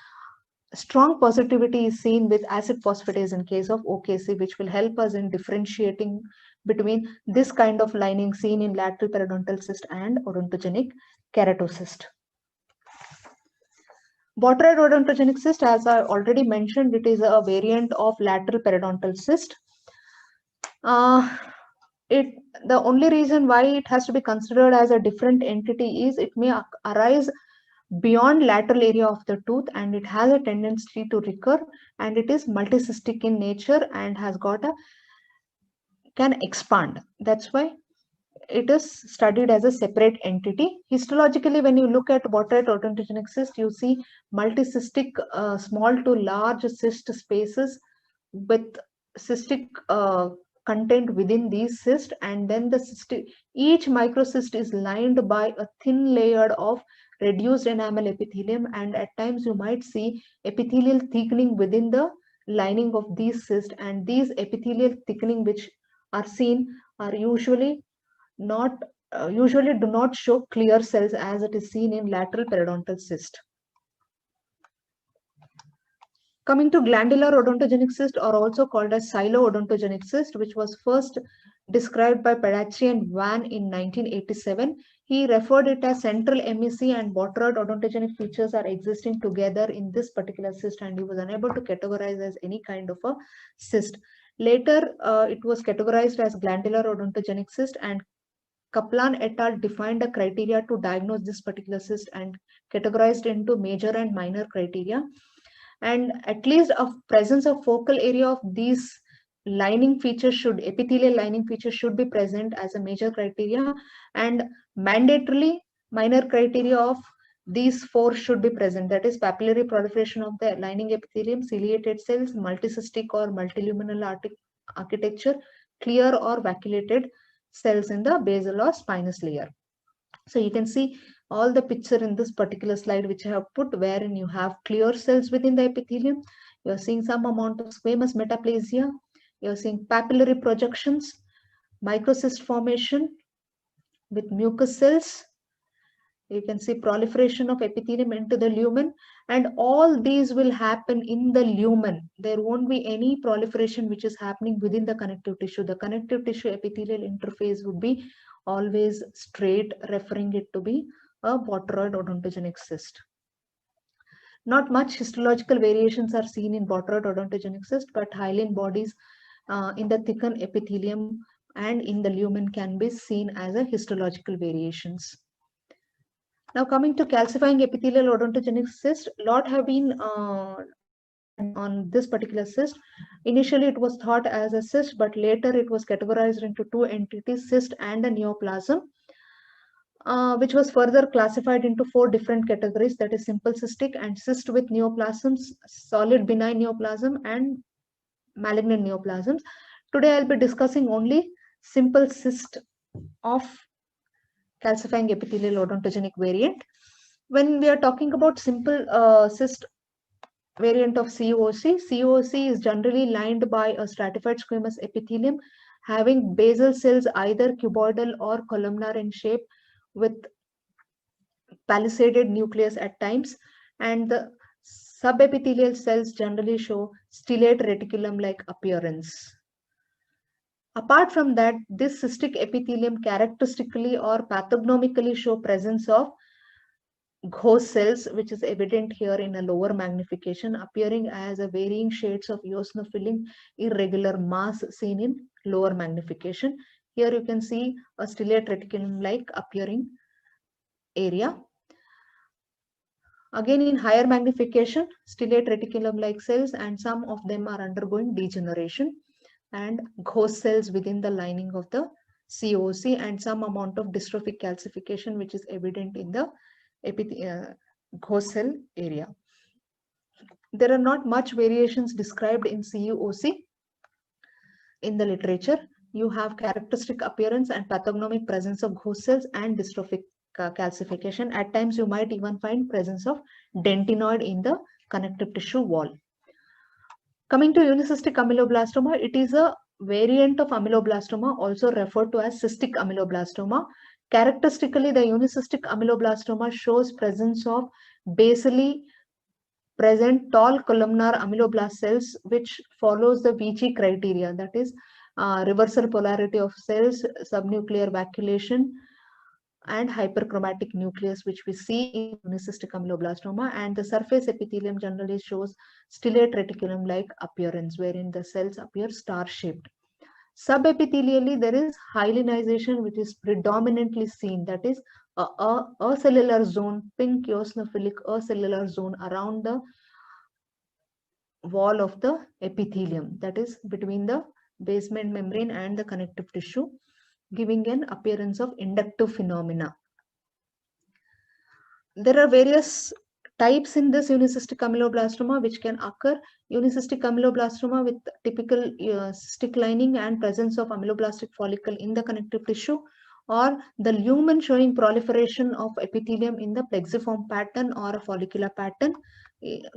strong positivity is seen with acid phosphatase in case of OKC, which will help us in differentiating between this kind of lining seen in lateral periodontal cyst and odontogenic keratocyst. Botryoid odontogenic cyst, as I already mentioned, it is a variant of lateral periodontal cyst. The only reason why it has to be considered as a different entity is it may arise beyond lateral area of the tooth, and it has a tendency to recur, and it is multicystic in nature and has got a can expand. That's why it is studied as a separate entity. Histologically, when you look at Botrytis odontogenic cyst, you see multicystic small to large cyst spaces with cystic content within these cysts, and then the cystic, each microcyst is lined by a thin layer of reduced enamel epithelium, and at times you might see epithelial thickening within the lining of these cysts, and these epithelial thickening which are seen are usually not usually do not show clear cells as it is seen in lateral periodontal cyst. Coming to glandular odontogenic cyst, or also called as silo-odontogenic cyst, which was first described by Pedacci and Van in 1987. He referred it as central MEC and Botrytis odontogenic features are existing together in this particular cyst, and he was unable to categorize as any kind of a cyst. Later, it was categorized as glandular odontogenic cyst, and Kaplan et al. Defined a criteria to diagnose this particular cyst and categorized into major and minor criteria. And at least a presence of focal area of these lining features epithelial lining features should be present as a major criteria, and mandatorily minor criteria of these four should be present. That is papillary proliferation of the lining epithelium, ciliated cells, multicystic or multiluminal architecture, clear or vacuolated cells in the basal or spinous layer. So you can see all the picture in this particular slide which I have put, wherein you have clear cells within the epithelium. You are seeing some amount of squamous metaplasia. You are seeing papillary projections, microcyst formation with mucus cells. You can see proliferation of epithelium into the lumen, and all these will happen in the lumen. There won't be any proliferation which is happening within the connective tissue. The connective tissue epithelial interface would be always straight, referring it to be a Botrytis odontogenic cyst. Not much histological variations are seen in Botrytis odontogenic cyst, but hyaline bodies in the thickened epithelium and in the lumen can be seen as a histological variations. Now coming to calcifying epithelial odontogenic cyst, a lot have been on this particular cyst. Initially it was thought as a cyst, but later it was categorized into two entities, cyst and a neoplasm, which was further classified into four different categories, that is simple cystic and cyst with neoplasms, solid benign neoplasm, and malignant neoplasms. Today I'll be discussing only simple cyst of calcifying epithelial odontogenic variant. When we are talking about simple cyst variant of COC, COC is generally lined by a stratified squamous epithelium having basal cells either cuboidal or columnar in shape with palisaded nucleus at times, and the subepithelial cells generally show stellate reticulum-like appearance. Apart from that, this cystic epithelium characteristically or pathognomically show presence of Ghost cells, which is evident here in a lower magnification, appearing as a varying shades of eosinophilic irregular mass seen in lower magnification. Here you can see a stellate reticulum-like appearing area. Again, in higher magnification, stellate reticulum-like cells, and some of them are undergoing degeneration, and ghost cells within the lining of the COC, and some amount of dystrophic calcification which is evident in the ghost cell area. There are not much variations described in CUOC in the literature. You have characteristic appearance and pathognomic presence of ghost cells and dystrophic calcification. At times you might even find presence of dentinoid in the connective tissue wall. Coming to unicystic ameloblastoma, it is a variant of ameloblastoma, also referred to as cystic ameloblastoma. Characteristically, the unicystic ameloblastoma shows presence of basally present tall columnar ameloblast cells, which follows the Vichy criteria, that is reversal polarity of cells, subnuclear vacuolation, and hyperchromatic nucleus, which we see in unicystic ameloblastoma, and the surface epithelium generally shows stellate reticulum-like appearance, wherein the cells appear star-shaped. Subepithelially, there is hyalinization which is predominantly seen, that is a acellular zone, pink eosinophilic acellular zone around the wall of the epithelium, that is between the basement membrane and the connective tissue, giving an appearance of inductive phenomena. There are various types in this unicystic ameloblastoma which can occur. Unicystic ameloblastoma with typical cystic lining and presence of ameloblastic follicle in the connective tissue, or the lumen showing proliferation of epithelium in the plexiform pattern or a follicular pattern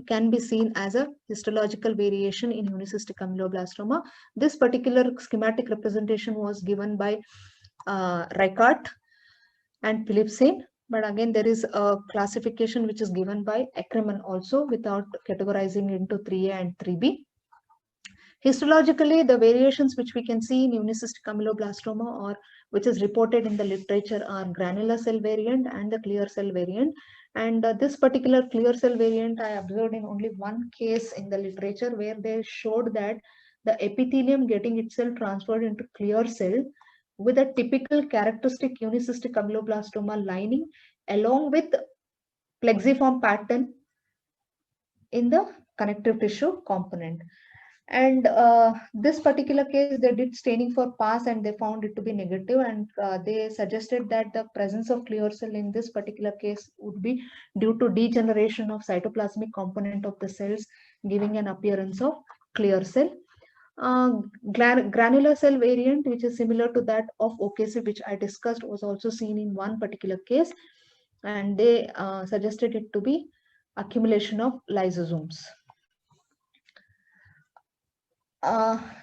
can be seen as a histological variation in unicystic ameloblastoma. This particular schematic representation was given by Reichert and Philipsen. But again, there is a classification which is given by Ackermann also without categorizing into 3A and 3B. Histologically, the variations which we can see in unicystic ameloblastoma or which is reported in the literature are granular cell variant and the clear cell variant. And this particular clear cell variant I observed in only one case in the literature where they showed that the epithelium getting itself transferred into clear cell with a typical characteristic unicystic ameloblastoma lining along with plexiform pattern in the connective tissue component. And this particular case, they did staining for PAS and they found it to be negative, and they suggested that the presence of clear cell in this particular case would be due to degeneration of cytoplasmic component of the cells, giving an appearance of clear cell. Granular cell variant, which is similar to that of OKC, which I discussed, was also seen in one particular case, and they suggested it to be accumulation of lysosomes.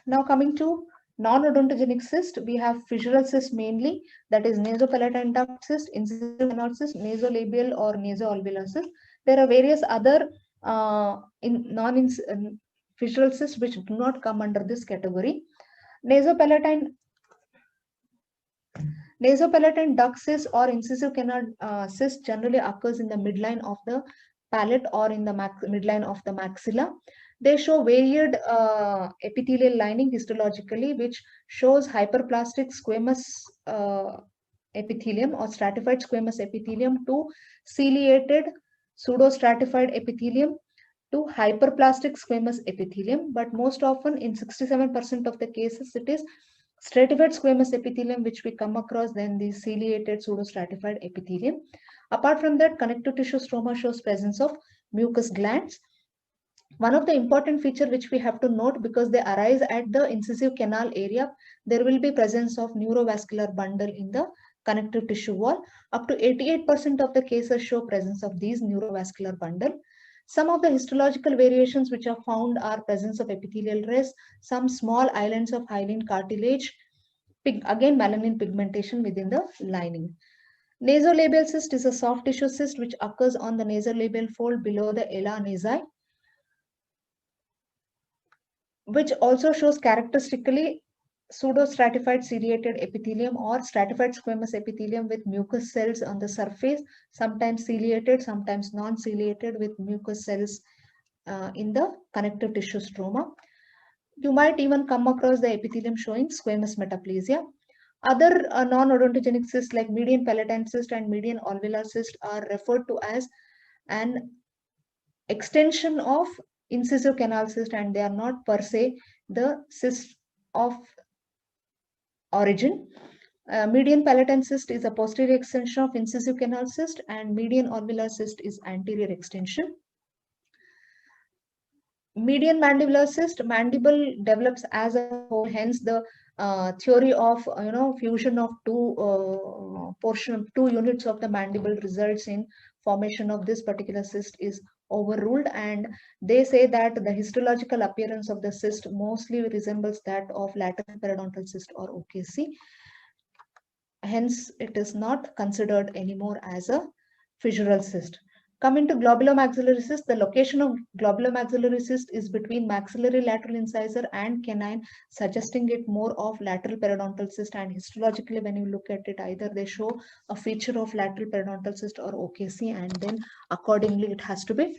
Now coming to non-odontogenic cyst, we have fissural cyst mainly, that is nasopalatine duct cyst, incisive canal cyst, nasolabial or nasoalveolar cyst. There are various other fissural cysts which do not come under this category. Nasopalatine duct cyst or incisive canal cyst generally occurs in the midline of the palate or in the midline of the maxilla. They show varied epithelial lining histologically, which shows hyperplastic squamous epithelium or stratified squamous epithelium to ciliated pseudostratified epithelium to hyperplastic squamous epithelium. But most often, in 67% of the cases, it is stratified squamous epithelium which we come across than the ciliated pseudostratified epithelium. Apart from that, connective tissue stroma shows presence of mucus glands. One of the important feature which we have to note, because they arise at the incisive canal area, there will be presence of neurovascular bundle in the connective tissue wall. Up to 88% of the cases show presence of these neurovascular bundle. Some of the histological variations which are found are presence of epithelial rest, some small islands of hyaline cartilage, again melanin pigmentation within the lining. Nasolabial cyst is a soft tissue cyst which occurs on the nasolabial fold below the ala nasi, which also shows characteristically pseudostratified ciliated epithelium or stratified squamous epithelium with mucus cells on the surface, sometimes ciliated, sometimes non-ciliated with mucus cells in the connective tissue stroma. You might even come across the epithelium showing squamous metaplasia. Other non-odontogenic cysts like median palatine cyst and median alveolar cyst are referred to as an extension of incisive canal cyst, and they are not per se the cyst of origin. Median palatine cyst is a posterior extension of incisive canal cyst, and median alveolar cyst is anterior extension. Median mandibular cyst, mandible develops as a whole, hence the theory of fusion of two units of the mandible results in formation of this particular cyst is overruled, and they say that the histological appearance of the cyst mostly resembles that of lateral periodontal cyst or OKC. Hence, it is not considered anymore as a fissural cyst. Coming to globulomaxillary cyst, the location of globulomaxillary cyst is between maxillary lateral incisor and canine, suggesting it more of lateral periodontal cyst. And histologically, when you look at it, either they show a feature of lateral periodontal cyst or OKC, and then accordingly it has to be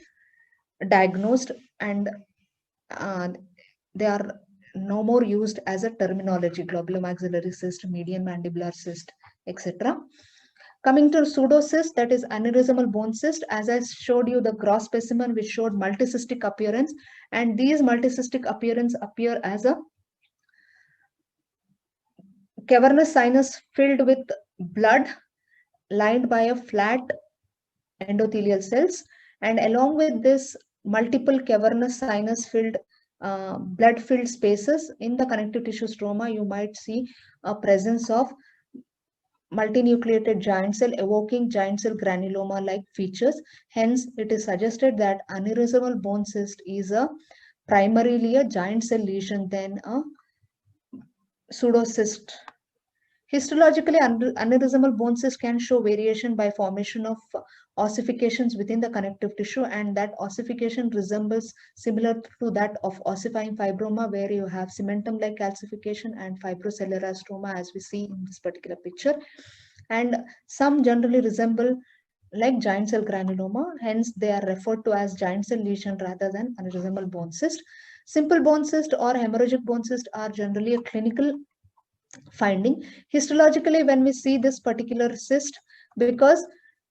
diagnosed, and they are no more used as a terminology, globulomaxillary cyst, median mandibular cyst, etc. Coming to pseudocyst, that is aneurysmal bone cyst, as I showed you the gross specimen which showed multicystic appearance, and these multicystic appearance appear as a cavernous sinus filled with blood lined by a flat endothelial cells, and along with this multiple cavernous sinus filled blood filled spaces in the connective tissue stroma, you might see a presence of multinucleated giant cell evoking giant cell granuloma like features. Hence, it is suggested that aneurysmal bone cyst is a primarily a giant cell lesion than a pseudocyst. Histologically, aneurysmal bone cyst can show variation by formation of ossifications within the connective tissue, and that ossification resembles similar to that of ossifying fibroma, where you have cementum-like calcification and fibrocellular stroma, as we see in this particular picture. And some generally resemble like giant cell granuloma, hence they are referred to as giant cell lesion rather than aneurysmal bone cyst. Simple bone cyst or hemorrhagic bone cyst are generally a clinical finding. Histologically, when we see this particular cyst, because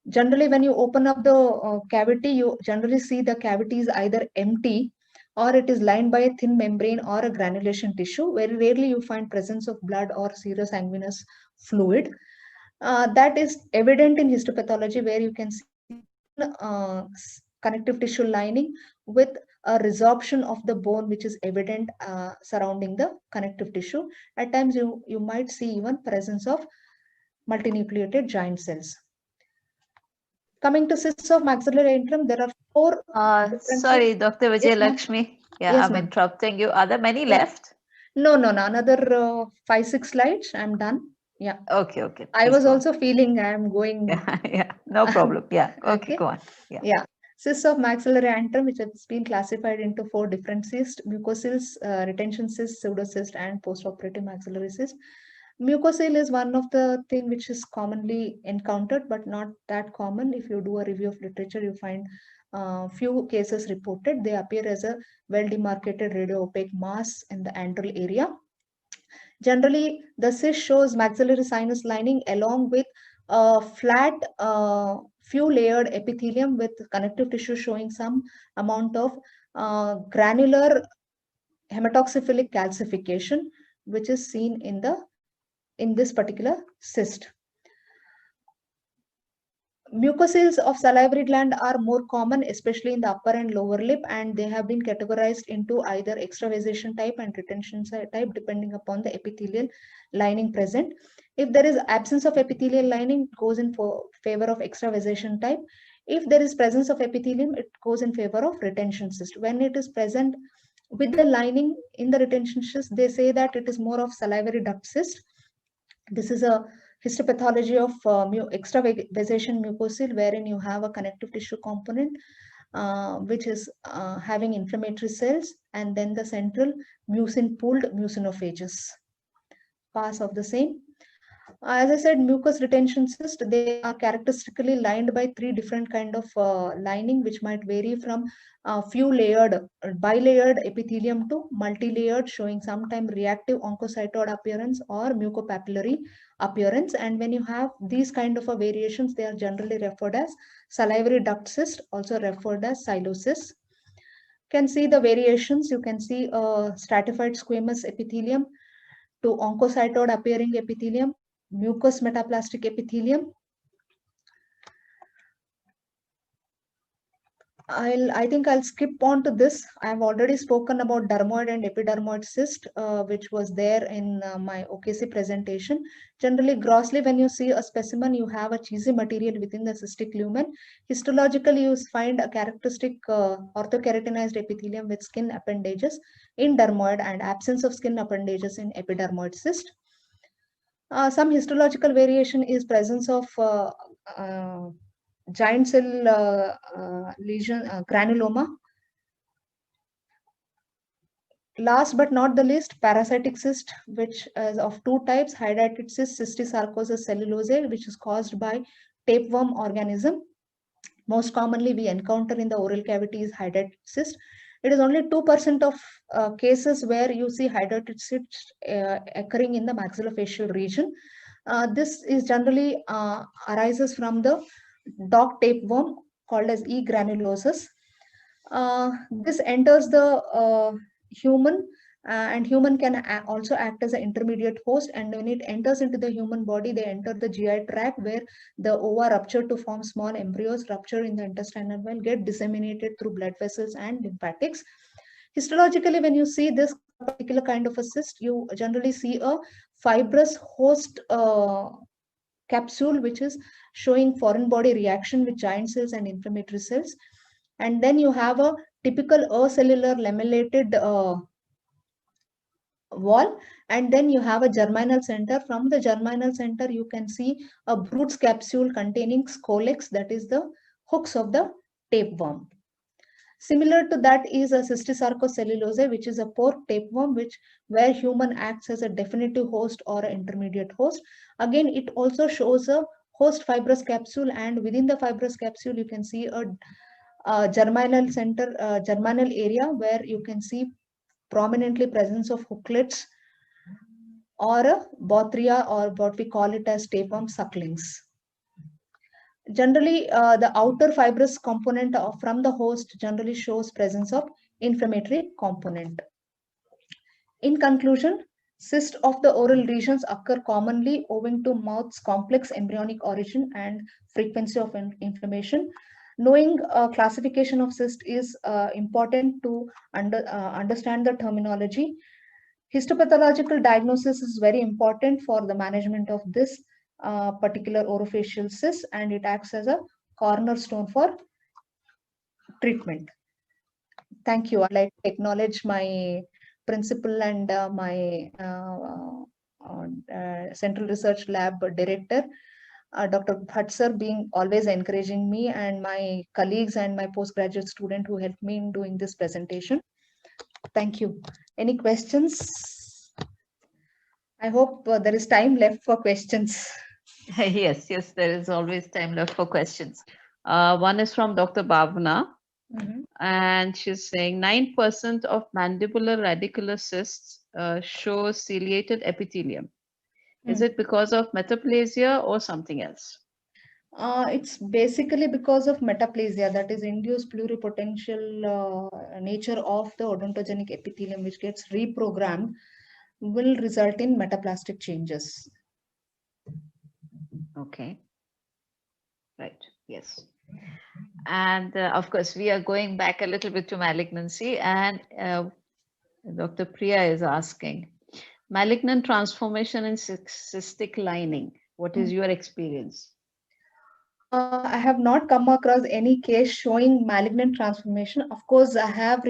generally when you open up the cavity, you generally see the cavity is either empty or it is lined by a thin membrane or a granulation tissue. Very rarely you find presence of blood or serous sanguineous fluid. That is evident in histopathology, where you can see connective tissue lining with a resorption of the bone which is evident surrounding the connective tissue. At times you might see even presence of multinucleated giant cells. Coming to cysts of maxillary antrum, there are four sorry, Dr. Vijay Yes, Lakshmi. Yeah, Yes, I'm ma'am. interrupting you. Are there many Yeah. left? No, another 5-6 slides. I'm done. Yeah. Okay. I Please was go on. also feeling I'm going. Yeah, no problem. Yeah. Okay, Okay. go on. Yeah. Yeah. Cysts of maxillary antrum, which has been classified into 4 different cysts: mucocysts, retention cysts, pseudocyst, and postoperative maxillary cyst. Mucocele is one of the thing which is commonly encountered, but not that common. If you do a review of literature, you find few cases reported. They appear as a well-demarcated radio-opaque mass in the antral area. Generally, the cyst shows maxillary sinus lining along with a flat few layered epithelium with connective tissue showing some amount of granular hematoxyphilic calcification, which is seen in this particular cyst. Mucoceles of salivary gland are more common, especially in the upper and lower lip, and they have been categorized into either extravasation type and retention type, depending upon the epithelial lining present. If there is absence of epithelial lining, it goes in favor of extravasation type. If there is presence of epithelium, it goes in favor of retention cyst. When it is present with the lining in the retention cyst, they say that it is more of salivary duct cyst. This is a histopathology of extravasation mucocele, wherein you have a connective tissue component which is having inflammatory cells, and then the central mucin pooled mucinophages. Pass of the same. As I said, mucus retention cyst, they are characteristically lined by 3 different kind of lining, which might vary from few layered, bilayered epithelium to multi-layered, showing sometime reactive oncocytoid appearance or mucopapillary appearance. And when you have these kind of variations, they are generally referred as salivary duct cyst, also referred as psilocyst. Can see the variations. You can see a stratified squamous epithelium to oncocytoid appearing epithelium, mucous metaplastic epithelium. I think I'll skip on to this. I've already spoken about dermoid and epidermoid cyst, which was there in my OKC presentation. Generally, grossly, when you see a specimen, you have a cheesy material within the cystic lumen. Histologically, you find a characteristic orthokeratinized epithelium with skin appendages in dermoid and absence of skin appendages in epidermoid cyst. Some histological variation is presence of giant cell lesion, granuloma. Last but not the least, parasitic cyst, which is of 2 types: hydatid cyst, cystisarcosis cellulosae, which is caused by tapeworm organism. Most commonly we encounter in the oral cavity is hydatid cyst. It is only 2% of cases where you see hydatid cyst occurring in the maxillofacial region. This is generally arises from the dog tapeworm called as E. granulosus. This enters the human, and human can also act as an intermediate host, and when it enters into the human body, they enter the GI tract, where the ova rupture to form small embryos, rupture in the intestinal wall, get disseminated through blood vessels and lymphatics. Histologically, when you see this particular kind of a cyst, you generally see a fibrous host capsule, which is showing foreign body reaction with giant cells and inflammatory cells. And then you have a typical acellular lamellated wall, and then you have a germinal center. From the germinal center, you can see a Brug's capsule containing scolex, that is the hooks of the tapeworm. Similar to that is a cystisarcocellulose, which is a pork tapeworm, where human acts as a definitive host or an intermediate host. Again, it also shows a host fibrous capsule, and within the fibrous capsule, you can see a germinal center, germinal area, where you can see prominently presence of hooklets or a Bothria, or what we call it as tapeworm sucklings. Generally, the outer fibrous component from the host generally shows presence of inflammatory component. In conclusion, cysts of the oral regions occur commonly owing to mouth's complex embryonic origin and frequency of inflammation. Knowing classification of cyst is important to understand the terminology. Histopathological diagnosis is very important for the management of this particular orofacial cyst, and it acts as a cornerstone for treatment. Thank you. I'd like to acknowledge my principal and my Central Research Lab director, Dr. Bhatt sir, being always encouraging me, and my colleagues and my postgraduate student who helped me in doing this presentation. Thank you. Any questions? I hope there is time left for questions. Yes, there is always time left for questions. One is from Dr. Bhavna, and she's saying 9% of mandibular radicular cysts show ciliated epithelium. Is it because of metaplasia or something else? It's basically because of metaplasia, that is induced pluripotential nature of the odontogenic epithelium, which gets reprogrammed, will result in metaplastic changes. Okay. Right. Yes. And of course, we are going back a little bit to malignancy, and Dr. Priya is asking, malignant transformation in cystic lining, what is your experience? I have not come across any case showing malignant transformation. Of course, I have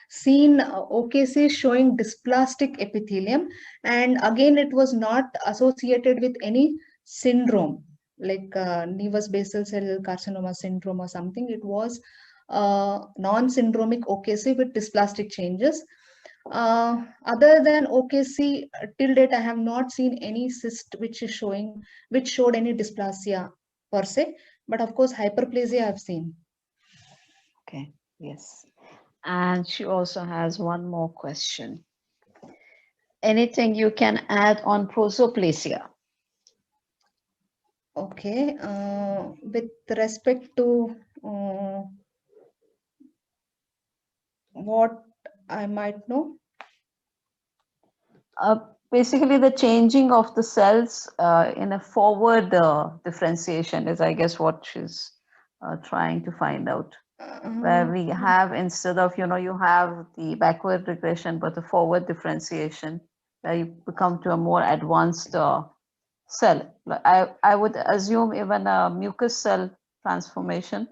seen OKC showing dysplastic epithelium, and again, it was not associated with any syndrome like nevus basal cell carcinoma syndrome or something. It was non-syndromic OKC with dysplastic changes. Other than OKC, till date, I have not seen any cyst which showed any dysplasia per se, but of course hyperplasia I've seen. Okay, yes. And she also has one more question. Anything you can add on prosoplasia? Okay, with respect to what I might know? Basically, the changing of the cells in a forward differentiation is, I guess, what she's trying to find out. Where we have, instead of, you have the backward regression, but the forward differentiation, where you become to a more advanced cell. I would assume even a mucus cell transformation.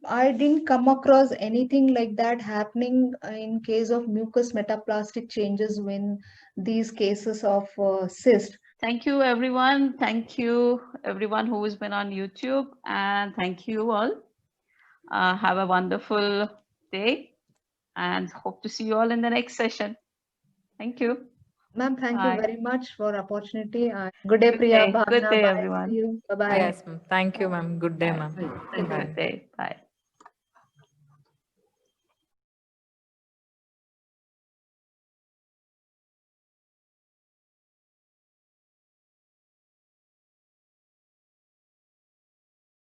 I didn't come across anything like that happening in case of mucous metaplastic changes when these cases of cyst. Thank you, everyone. Thank you, everyone who has been on YouTube, and thank you all. Have a wonderful day, and hope to see you all in the next session. Thank you. Ma'am, thank you very much for opportunity. Good day, Priya. Good day, everyone. Bye-bye. Yes, ma'am. Thank you, ma'am. Good day, ma'am. Good day. Bye.